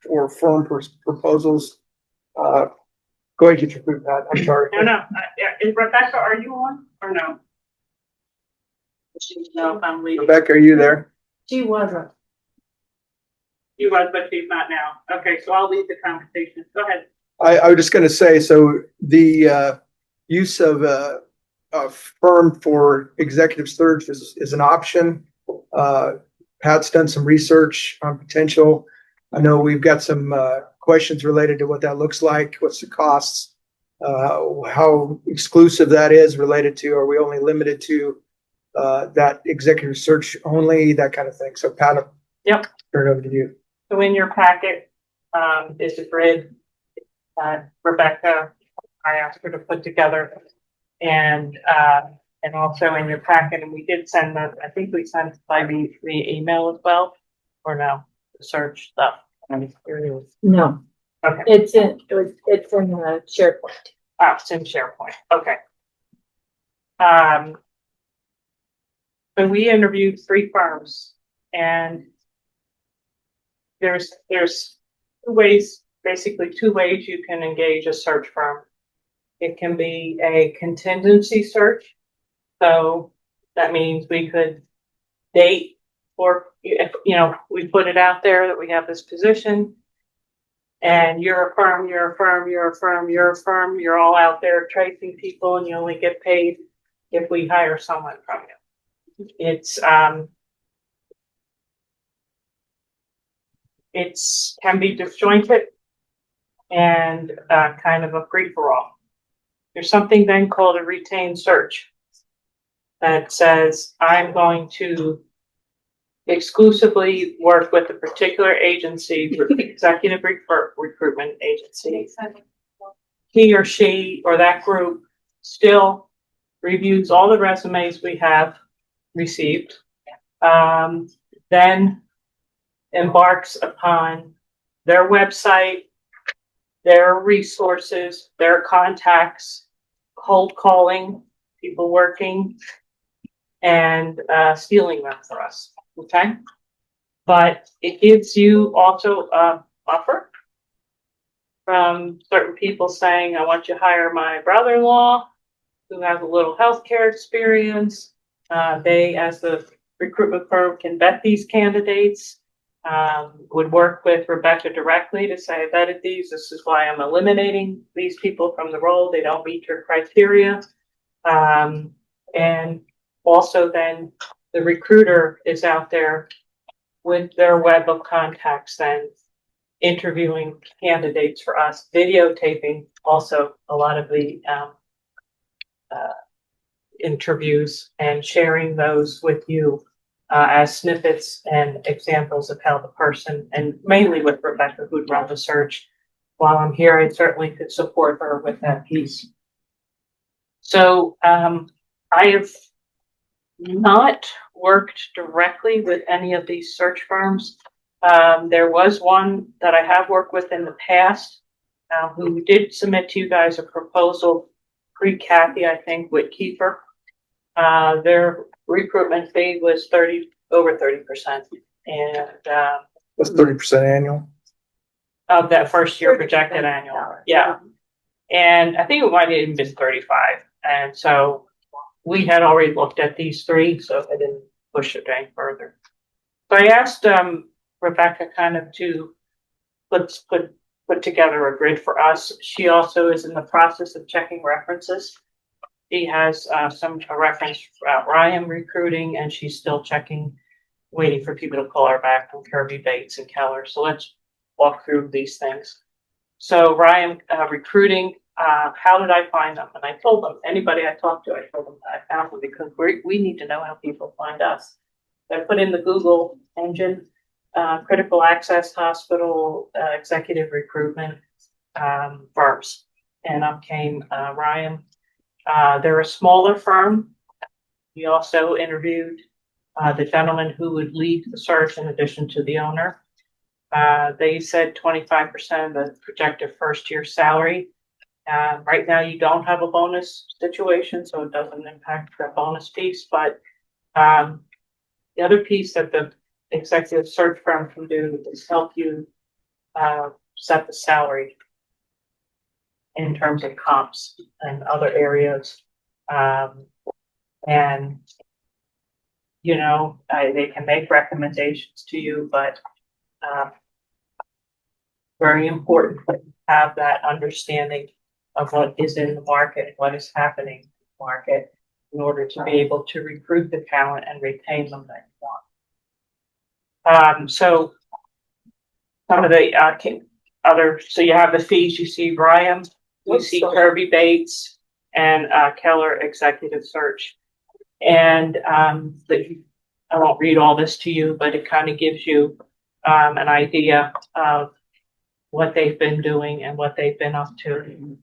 for firm proposals. Go ahead, get your food, Pat. I'm sorry. No. Is Rebecca, are you on or no? No, I'm leaving. Rebecca, are you there? She wasn't. She was, but she's not now. Okay, so I'll leave the conversation. Go ahead. I was just going to say, so the use of a firm for executive search is an option. Pat's done some research on potential. I know we've got some questions related to what that looks like, what's the costs, how exclusive that is related to, are we only limited to that executive search only, that kind of thing. So Pat, Yep. Turn it over to you. So in your packet is a grid that Rebecca, I asked her to put together. And and also in your packet, and we did send that, I think we sent it by the email as well, or no, the search stuff. No, Okay. it's in the SharePoint. Oh, it's in SharePoint. Okay. So we interviewed 3 firms, and there's basically two ways you can engage a search firm. It can be a contingency search. So that means we could date, or if, we put it out there that we have this position, and you're a firm, you're a firm, you're a firm, you're a firm, you're all out there tracing people, and you only get paid if we hire someone from you. It's can be disjointed and kind of a free-for-all. There's something then called a retained search that says I'm going to exclusively work with a particular agency, executive recruitment agency. He or she or that group still reviews all the resumes we have received, then embarks upon their website, their resources, their contacts, cold calling people working, and stealing them for us. Okay, but it gives you also a buffer from certain people saying, I want you to hire my brother-in-law who has a little healthcare experience. They, as the recruitment firm, can vet these candidates, would work with Rebecca directly to say, I vetted these. This is why I'm eliminating these people from the role. They don't meet your criteria. And also then the recruiter is out there with their web of contacts, then interviewing candidates for us, videotaping also a lot of the interviews and sharing those with you as snippets and examples of how the person, and mainly with Rebecca, who'd run the search. While I'm here, I certainly could support her with that piece. So I have not worked directly with any of these search firms. There was one that I have worked with in the past who did submit to you guys a proposal, pre-Kathy, I think, Whitkeeper. Their recruitment fee was over 30%. And that's 30% annual of that first year projected annual. Yeah. And I think it might have even been 35. And so we had already looked at these 3, so I didn't push it any further. So I asked Rebecca kind of to put together a grid for us. She also is in the process of checking references. She has a reference about Ryan recruiting, and she's still checking, waiting for people to call her back from Kirby, Bates, and Keller. So let's walk through these things. So Ryan recruiting, how did I find them? And I told them, anybody I talked to, I told them that I found them because we need to know how people find us. I put in the Google engine, critical access hospital, executive recruitment firms, and up came Ryan. They're a smaller firm. We also interviewed the gentleman who would lead the search in addition to the owner. They said 25% of the projected first year salary. Right now you don't have a bonus situation, so it doesn't impact the bonus piece, but the other piece that the executive search firm can do is help you set the salary in terms of comps and other areas. And, they can make recommendations to you, but very important to have that understanding of what is in the market, what is happening in the market, in order to be able to recruit the talent and retain them that you want. So some of the so you have the fees, you see Ryan, you see Kirby, Bates, and Keller executive search. And I won't read all this to you, but it kind of gives you an idea of what they've been doing and what they've been up to.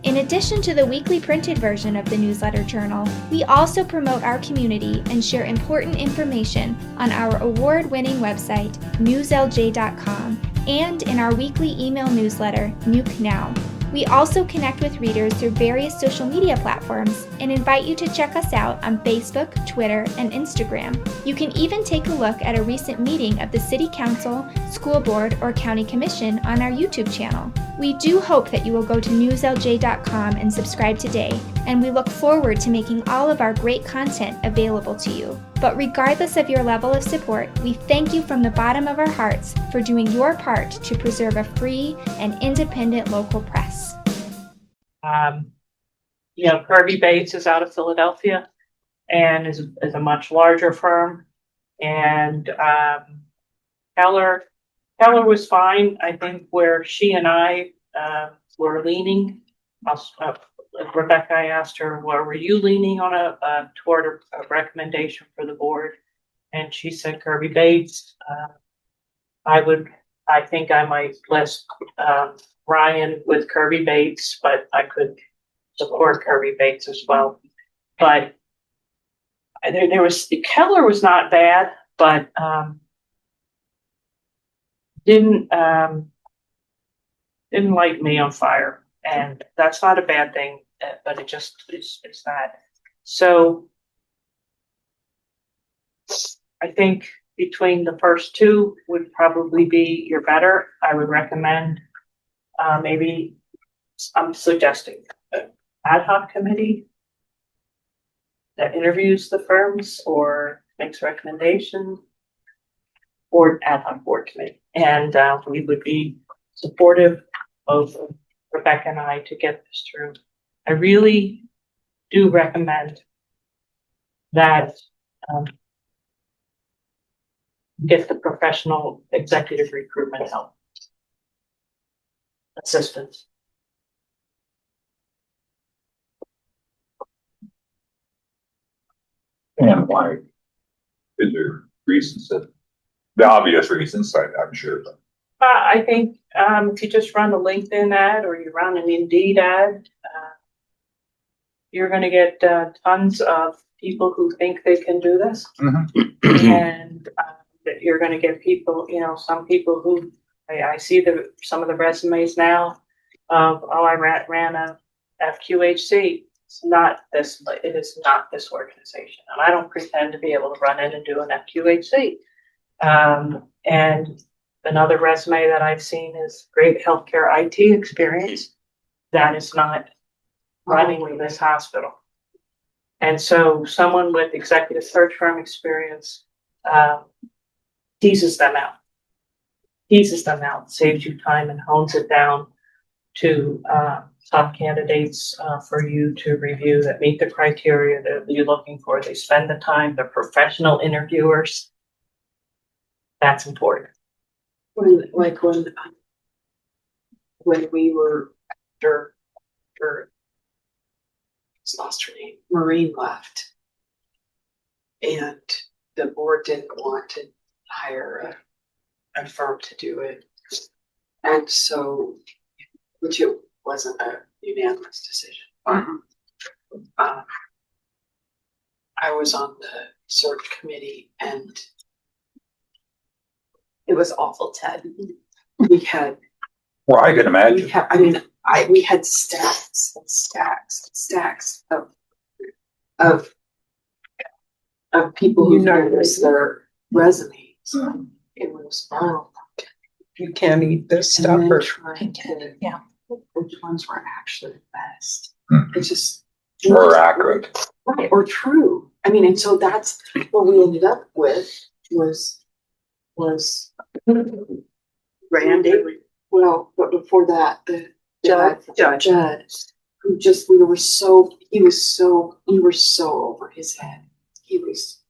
In addition to the weekly printed version of the newsletter journal, we also promote our community and share important information on our award-winning website, newslj.com, and in our weekly email newsletter, Nuke Now. We also connect with readers through various social media platforms and invite you to check us out on Facebook, Twitter, and Instagram. You can even take a look at a recent meeting of the City Council, School Board, or County Commission on our YouTube channel. We do hope that you will go to newslj.com and subscribe today, and we look forward to making all of our great content available to you. But regardless of your level of support, we thank you from the bottom of our hearts for doing your part to preserve a free and independent local press. Kirby Bates is out of Philadelphia and is a much larger firm. And Keller was fine. I think where she and I were leaning, Rebecca, I asked her, where were you leaning on toward a recommendation for the board? And she said Kirby Bates. I think I might list Ryan with Kirby Bates, but I could support Kirby Bates as well. But Keller was not bad, but didn't light me on fire, and that's not a bad thing, but it's not. So I think between the first two would probably be your better. I would recommend maybe I'm suggesting an ad hoc committee that interviews the firms or makes recommendations, or ad hoc board committee. And we would be supportive of Rebecca and I to get this through. I really do recommend that get the professional executive recruitment help, assistance. And why? Is there reasons the obvious reasons, I'm sure. I think if you just run a LinkedIn ad or you run an Indeed ad, you're going to get tons of people who think they can do this. And you're going to get people, some people who I see some of the resumes now of, I ran a FQHC. It's not this, it is not this organization. And I don't pretend to be able to run in and do an FQHC. And another resume that I've seen is great healthcare IT experience. That is not running this hospital. And so someone with executive search firm experience teases them out, saves you time and hones it down to top candidates for you to review that meet the criteria that you're looking for. They spend the time, they're professional interviewers. That's important. When we were after lost her name, Maureen left, and the board didn't want to hire a firm to do it, and so, which it wasn't a unanimous decision. I was on the search committee, and it was awful, Ted. We had, well, I can imagine. We had stacks and stacks of people who noticed their resumes. It was You can't eat this and stuff then or trying to which ones were actually the best. It's just Or accurate. right or true. And so that's what we ended up with was Randy. Well, but before that, the Judd, who just we were so over his head. He was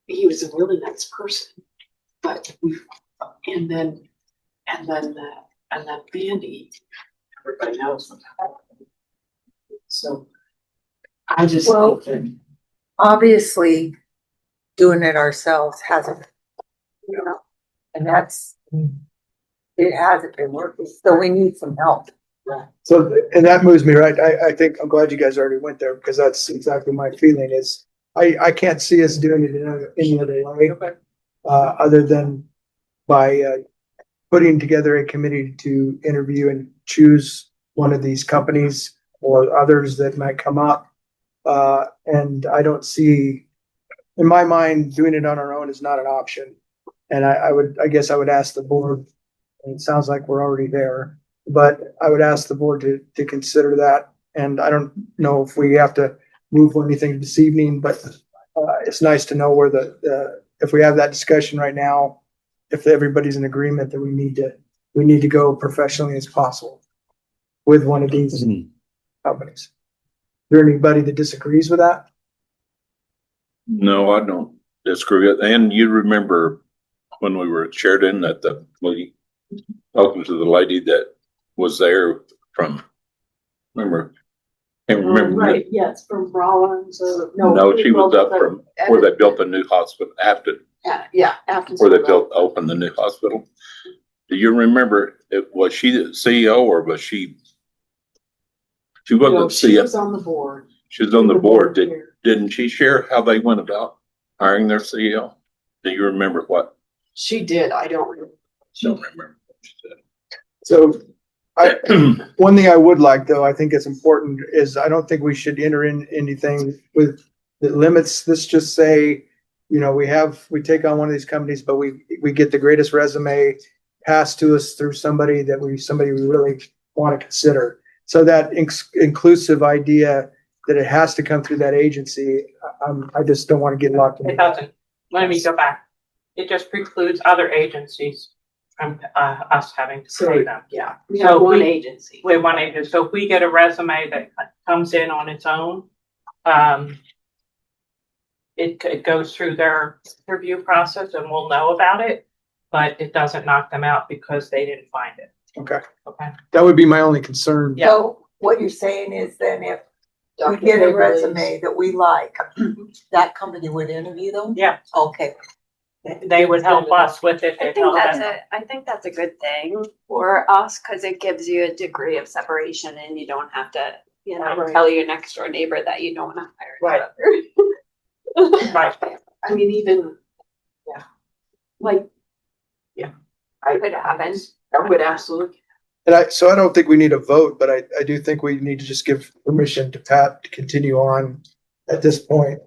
a really nice person, but and then Bandy, everybody knows what's happening. So I just obviously doing it ourselves hasn't, and it hasn't been working. So we need some help. So, and that moves me right. I think I'm glad you guys already went there because that's exactly my feeling is I can't see us doing it in any other way. Other than by putting together a committee to interview and choose one of these companies or others that might come up. And I don't see, in my mind, doing it on our own is not an option. And I guess I would ask the board, and it sounds like we're already there, but I would ask the board to consider that. And I don't know if we have to move anything this evening, but it's nice to know where if we have that discussion right now, if everybody's in agreement that we need to go professionally as possible with one of these companies. Is there anybody that disagrees with that? No, I don't disagree with it. And you remember when we were at Sheridan that we talking to the lady that was there from, can't remember. Right, yes, from Rollins or No, she was up from where they built the new hospital after after where they opened the new hospital. Do you remember was she the CEO or was she wasn't she CEO? was on the board. She was on the board. Didn't she share how they went about hiring their CEO? Do you remember what? She did. I don't remember. Don't remember what she said. So one thing I would like, though, I think it's important is I don't think we should enter in anything with the limits. Let's just say, you know, we take on one of these companies, but we get the greatest resume passed to us through somebody we really want to consider. So that inclusive idea that it has to come through that agency, I just don't want to get locked in. It doesn't. Let me go back. It just precludes other agencies from us having to pay them. Yeah, we have one agency. We have one agency. So if we get a resume that comes in on its own, it goes through their review process and we'll know about it, but it doesn't knock them out because they didn't find it. Okay. Okay. That would be my only concern. Yeah. So what you're saying is then if we get a resume that we like, that company would interview them? Yeah. Okay. They would help us with it. I think that's a good thing for us because it gives you a degree of separation and you don't have to, tell your next door neighbor that you don't want to hire each other. Right. I mean, even, I could happen. That would absolutely. And so I don't think we need a vote, but I do think we need to just give permission to Pat to continue on at this point.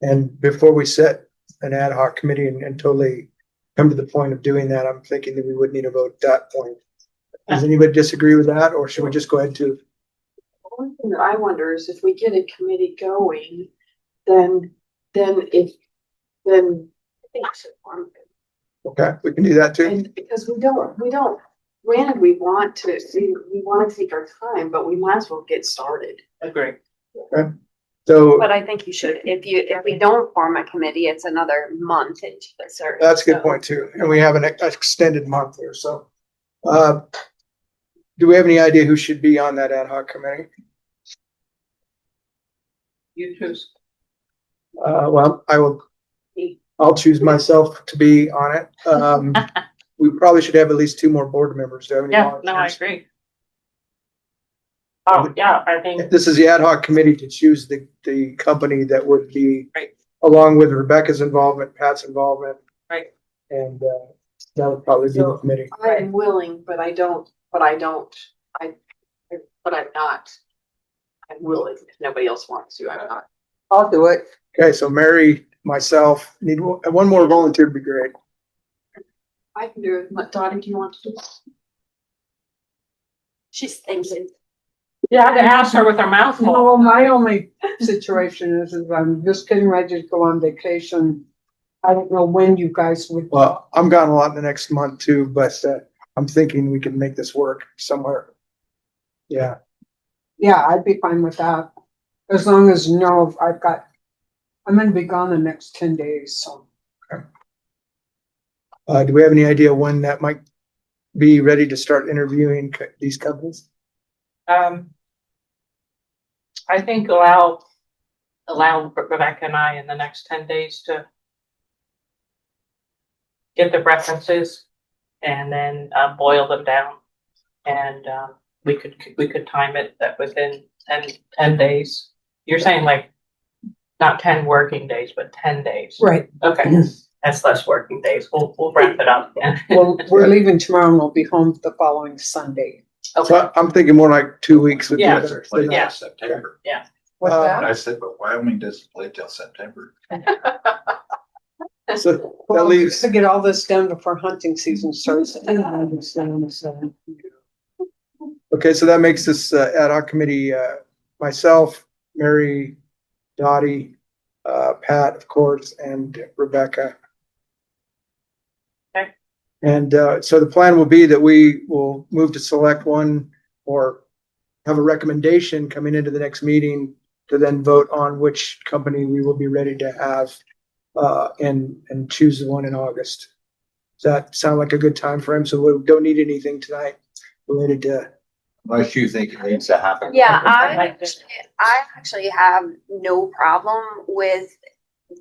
And before we set an ad hoc committee and totally come to the point of doing that, I'm thinking that we would need a vote at that point. Does anybody disagree with that, or should we just go ahead to? The only thing that I wonder is if we get a committee going, then I think we should form it. Okay, we can do that too. And because we don't, granted, we want to take our time, but we might as well get started. Agree. Okay. So, But I think you should, if we don't form a committee, it's another month into the search. that's a good point too. And we have an extended month here. So, do we have any idea who should be on that ad hoc committee? You choose. Well, I'll choose myself to be on it. We probably should have at least 2 more board members. Do you have any No, I volunteers? agree. Oh, yeah, I think. This is the ad hoc committee to choose the company that would be, right, along with Rebecca's involvement, Pat's involvement. Right. And that would probably be the committee. I am willing, but I'm not. I'm willing. If nobody else wants to, I'm not. I'll do it. Okay, so Mary, myself, need one more volunteer would be great. I can do it. Dottie, do you want to do it? She's thinking. Yeah, I asked her with her mouth full. No, my only situation is I'm just getting ready to go on vacation. I don't know when you guys would. Well, I'm gone a lot in the next month too, but I'm thinking we can make this work somewhere. Yeah. Yeah, I'd be fine with that. As long as you know, I'm gonna be gone the next 10 days, so. Okay. Do we have any idea when that might be ready to start interviewing these companies? I think allow Rebecca and I in the next 10 days to get the references and then boil them down and we could time it that within 10 days. You're saying like not 10 working days, but 10 days. Right. Okay, that's less working days. We'll wrap it up. Yeah. Well, we're leaving tomorrow and we'll be home the following Sunday. So I'm thinking more like 2 weeks. would be Yeah. better. Yeah. September. Yeah. What's that? I said, but Wyoming doesn't play till September. So that Well, leaves, to get all this done before hunting season starts. okay, so that makes this ad hoc committee, myself, Mary, Dottie, Pat, of course, and Rebecca. Okay. And so the plan will be that we will move to select one or have a recommendation coming into the next meeting to then vote on which company we will be ready to have and choose the one in August. Does that sound like a good time frame? So we don't need anything tonight related to. Unless you think it needs to happen. Yeah, I actually have no problem with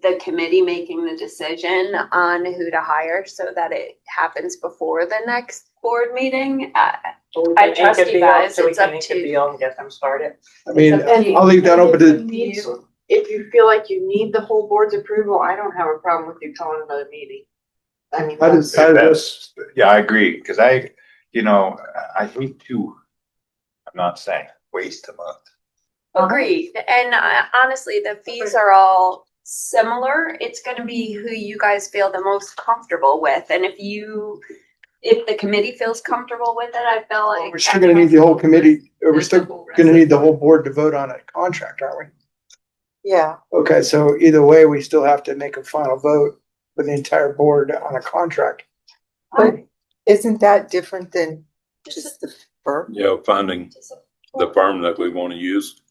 the committee making the decision on who to hire so that it happens before the next board meeting. I trust you guys. So we It's can up ink a to. deal and get them started. I mean, It's up to you. I'll leave that open to. If you feel like you need the whole board's approval, I don't have a problem with you calling another meeting. I mean, Yeah, I agree, because I hate to, I'm not saying waste a month. Agreed. And honestly, the fees are all similar. It's going to be who you guys feel the most comfortable with. And if the committee feels comfortable with it, I feel like. We're still gonna need the whole committee, or we're still gonna need the whole board to vote on a contract, aren't we? yeah. Okay, so either way, we still have to make a final vote with the entire board on a contract. But isn't that different than just the firm? Yeah, finding the firm that we want to use.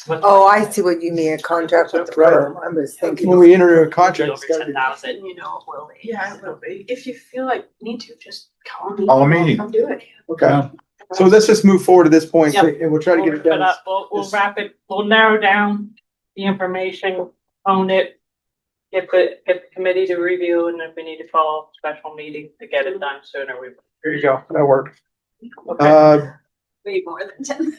Oh, I see what you mean, a contract with the firm. I was thinking. When we enter a contract, it's Over gotta be. 10,000, it will be. Yeah, it will be. If you feel like you need to, just call me. Call a meeting. Come do it. Okay, so let's just move forward to this point Yep. and we'll try to get it done. We'll wrap it, we'll narrow down the information, own it, get the committee to review, and if we need to call a special meeting to get it done sooner, we. There you go, that worked. Okay. Way more than 10.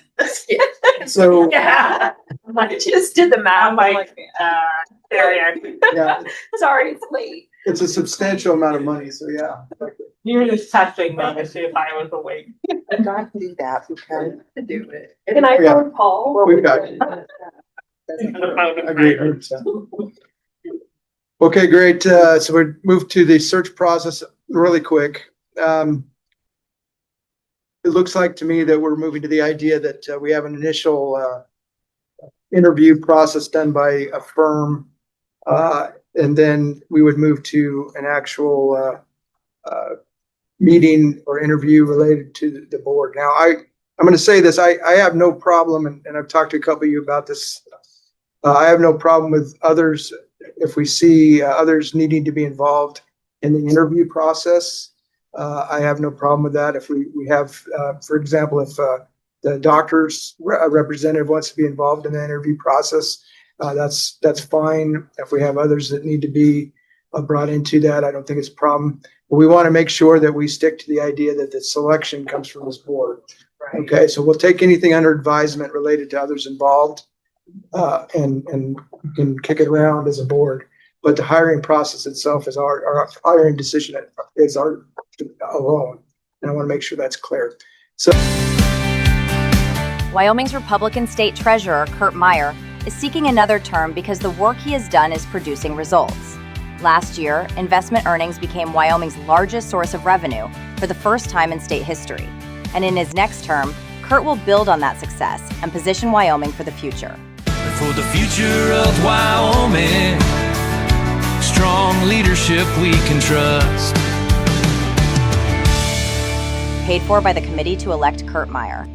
So. Yeah. I just did the math. I'm like, yeah. Sorry, it's late. It's a substantial amount of money, so yeah. You were just testing me to see if I was awake. God do that because Do it. Can I Yeah. phone Paul? We've got you. Agreed, 100%. Okay, great. So we move to the search process really quick. It looks like to me that we're moving to the idea that we have an initial interview process done by a firm, and then we would move to an actual meeting or interview related to the board. Now, I'm going to say this. I have no problem, and I've talked to a couple of you about this. I have no problem with others if we see others needing to be involved in the interview process. I have no problem with that. If we have, for example, if the doctor's representative wants to be involved in the interview process, that's fine. If we have others that need to be brought into that, I don't think it's a problem. But we want to make sure that we stick to the idea that the selection comes from this board. Right. Okay, so we'll take anything under advisement related to others involved, and we can kick it around as a board. But the hiring process itself is our hiring decision is our alone. And I want to make sure that's clear. So Wyoming's Republican State Treasurer, Curt Meier, is seeking another term because the work he has done is producing results. Last year, investment earnings became Wyoming's largest source of revenue for the first time in state history. And in his next term, Curt will build on that success and position Wyoming for the future. For the future of Wyoming, strong leadership we can trust. Paid for by the committee to elect Curt Meier.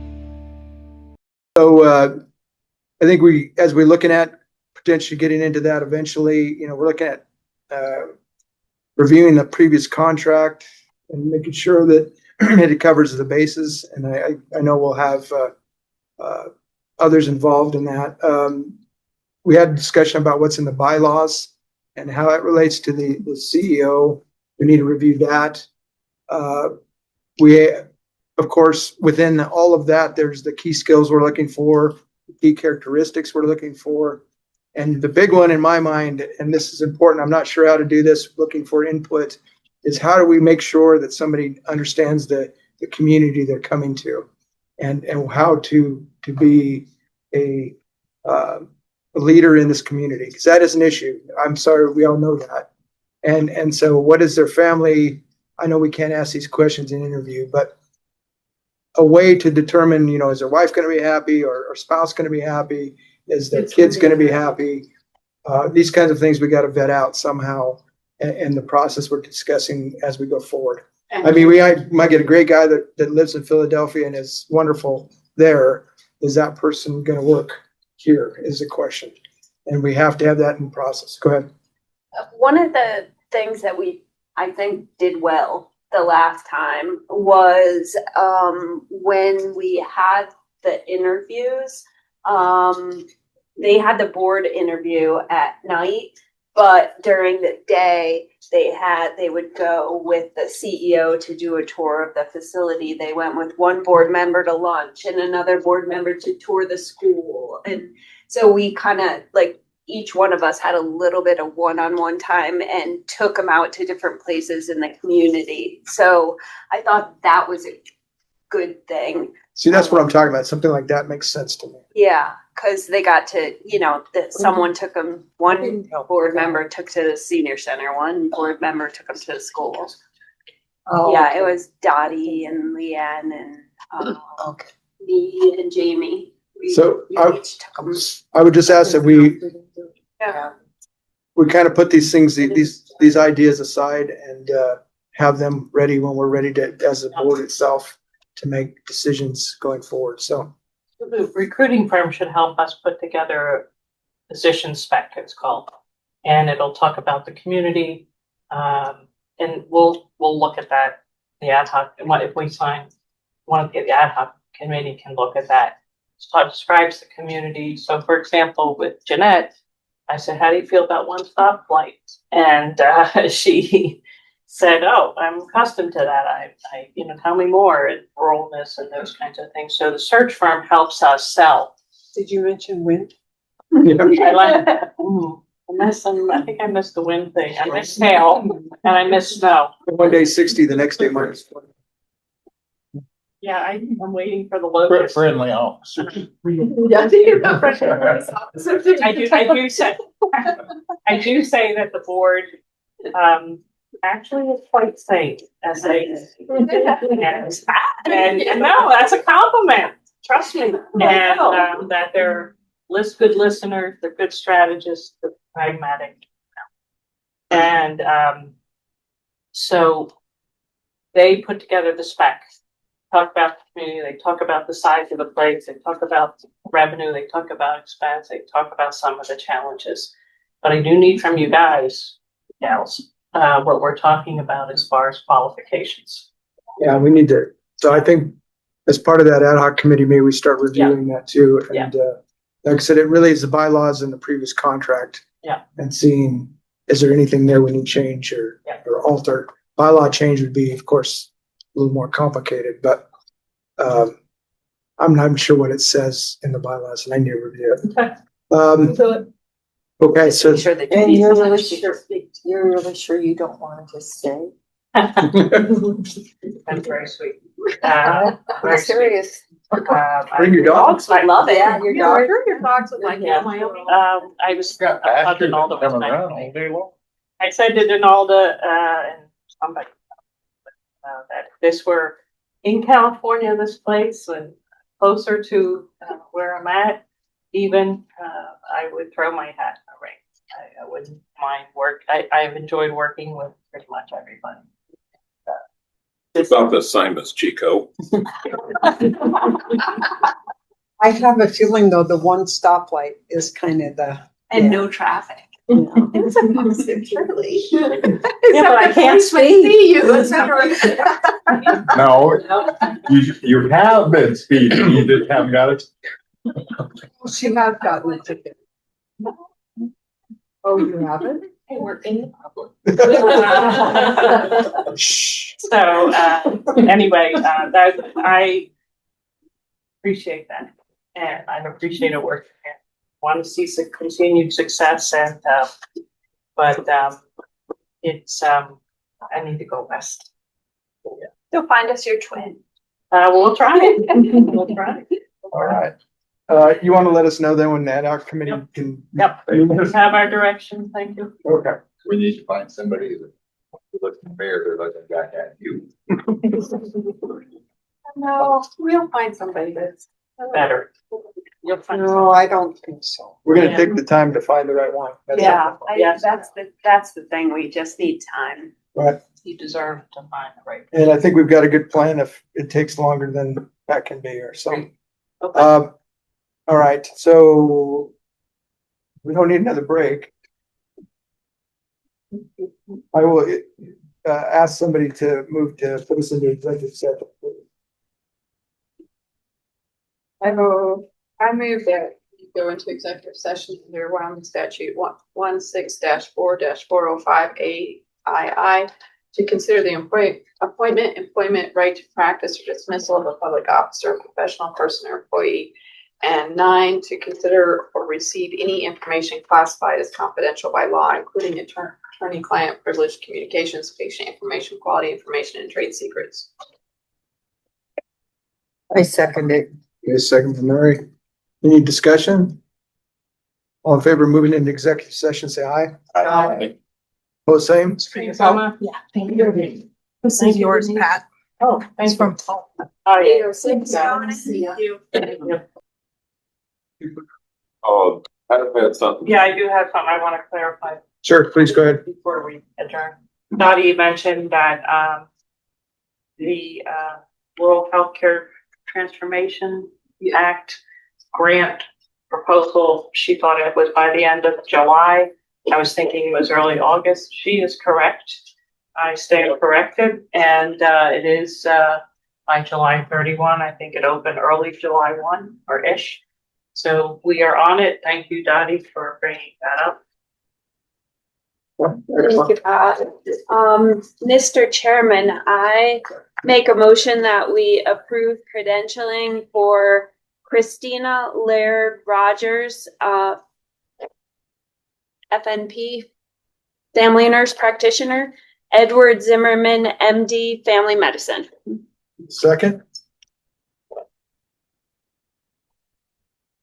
So I think as we're looking at potentially getting into that eventually, we're looking at reviewing the previous contract and making sure that it covers the bases. And I know we'll have others involved in that. We had a discussion about what's in the bylaws and how it relates to the CEO. We need to review that. of course, within all of that, there's the key skills we're looking for, key characteristics we're looking for. And the big one in my mind, and this is important, I'm not sure how to do this, looking for input, is how do we make sure that somebody understands the community they're coming to, and how to be a leader in this community, because that is an issue. I'm sorry, we all know that. And so what is their family? I know we can't ask these questions in interview, but a way to determine, is their wife going to be happy, or spouse going to be happy? Is their kids going to be happy? These kinds of things we got to vet out somehow in the process we're discussing as we go forward. I mean, we might get a great guy that lives in Philadelphia and is wonderful there. Is that person going to work here is the question. And we have to have that in process. Go ahead. One of the things that I think did well the last time was when we had the interviews. They had the board interview at night, but during the day they would go with the CEO to do a tour of the facility. They went with one board member to lunch and another board member to tour the school. And so we kind of each one of us had a little bit of one-on-one time and took them out to different places in the community. So I thought that was a good thing. See, that's what I'm talking about. Something like that makes sense to me. Yeah, because they got to, someone took them, one board member took to the senior center, one board member took them to the school. Oh, Yeah, okay. it was Dottie and Leanne and me and Jamie. So We each took them. I would just ask that we Yeah. kind of put these things, these ideas aside, and have them ready when we're ready to, as the board itself, to make decisions going forward. So The recruiting firm should help us put together a position spec, it's called, and it'll talk about the community. And we'll look at that. The ad hoc, if we sign, one of the ad hoc committee can look at that. So it describes the community. So for example, with Jeanette, I said, how do you feel about one-stop flight? And she said, oh, I'm accustomed to that. I tell me more, and ruralness and those kinds of things. So the search firm helps us sell. Did you mention wind? I like that. I think I missed the wind thing. I missed hail and I missed snow. one day 60, the next day minus 20. Yeah, I'm waiting for the locust. Friendly officer. I do say that the board actually is quite safe as they and no, that's a compliment. Trust me. And that they're good listeners, they're good strategists, they're pragmatic. And so they put together the specs, talk about the community, they talk about the size of the place, they talk about revenue, they talk about expense, they talk about some of the challenges. But I do need from you guys, gals, what we're talking about as far as qualifications. Yeah, we need to. So I think as part of that ad hoc committee, maybe we start reviewing that too. And like I said, it really is the bylaws in the previous contract. Yeah. And seeing, is there anything there we need to change or alter? Bylaw change would be, of course, a little more complicated, but I'm not sure what it says in the bylaws, and I need to review it. Okay, so And you're really sure you don't want to just stay? That's very sweet. I'm serious. Bring your dogs. I love it. Yeah, your dog. Your dogs would like it. Wyoming. I was up in Alda was nice. I said to Donalda and somebody that if this were in California, this place, and closer to where I'm at, even I would throw my hat in the ring. I wouldn't mind work. I've enjoyed working with pretty much everybody. What about the assignments, Chico? I have a feeling though, the one stoplight is kind of the. And no traffic. It's a positive, surely. Yeah, but I can't see you. No, you have been speeding, you just haven't got it. She has gotten a ticket. Oh, you haven't? Hey, we're in the public. So, anyway, that, I appreciate that. And I appreciate it working. Want to see some continued success and, but, it's, I need to go west. You'll find us your twin. We'll try it. We'll try it. All right. You want to let us know then when that our committee can. Yep. Just have our direction. Thank you. Okay. We need to find somebody that looks fair, they're looking back at you. No, we'll find somebody that's Better. You'll find No, I don't think so. We're gonna take the time to find the right one. That's Yeah, Yes. that's the thing. We just need time. Right. You deserve to find the right. And I think we've got a good plan if it takes longer than that can be or so. Okay. All right, so we don't need another break. I will ask somebody to move to put us into executive session. I move that we go into executive session under Wyoming statute 16-4-405 to consider the appointment, employment, right to practice, or dismissal of a public officer, professional person, or employee. And 9, to consider or receive any information classified as confidential by law, including attorney-client privileged communications, patient information, quality information, and trade secrets. I second it. Okay, second from Mary. Any discussion? All in favor of moving into executive session, say aye. Aye. Opposed, same? Yeah, thank you. This is yours, Pat. Oh, thanks from Oh, yeah. Thank you. I had something. Yeah, I do have something I want to clarify. Sure, please go ahead. Before we adjourn. Dottie mentioned that, the, Rural Healthcare Transformation Act grant proposal, she thought it was by the end of July. I was thinking it was early August. She is correct. I stand corrected, and, it is, by July 31. I think it opened early July 1 or ish. So we are on it. Thank you, Dottie, for bringing that up. Thank you, Pat. Mr. Chairman, I make a motion that we approve credentialing for Christina Laird Rogers, FNP, family nurse practitioner, Edward Zimmerman, MD, family medicine. Second?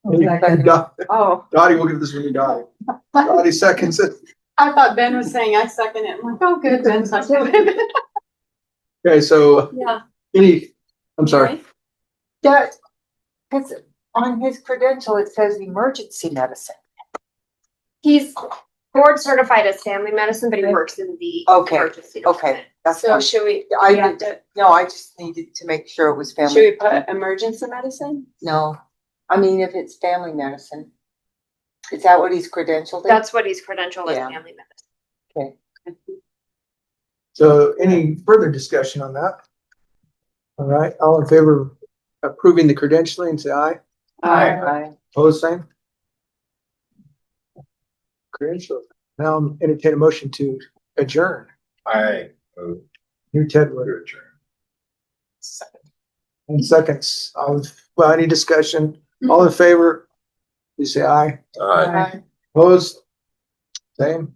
Oh, Dottie, we'll give this one to Dottie. Dottie seconds it. I thought Ben was saying I second it. I'm like, oh, good, Ben seconded it. Okay, so Yeah. I'm sorry. That, because on his credential, it says emergency medicine. He's board certified as family medicine, but he works in the Okay, emergency okay, department. that's So fine. should we I just needed to make sure it was should family. we put emergency medicine? No, I mean, if it's family medicine, is that what he's credentialed in? That's what he's credentialed as Yeah. family medicine. Okay. So any further discussion on that? All right, all in favor of approving the credentialing, say aye. Aye. Opposed, same? Credential. Now I'm entertain a motion to adjourn. I move New Ted to would. adjourn. In seconds. Well, any discussion? All in favor? Please say aye. Aye. Opposed? Same.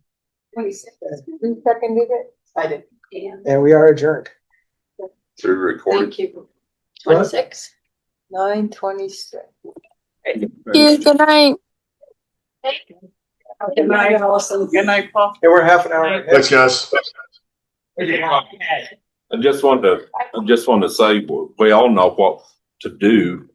Who seconded it? I did. And we are adjourned. Through recording. Thank you. 26. 9:26. Good night. Good night, Allison. Good night, Paul. And we're half an hour ahead. Thanks, guys. I just wanted to say, we all know what to do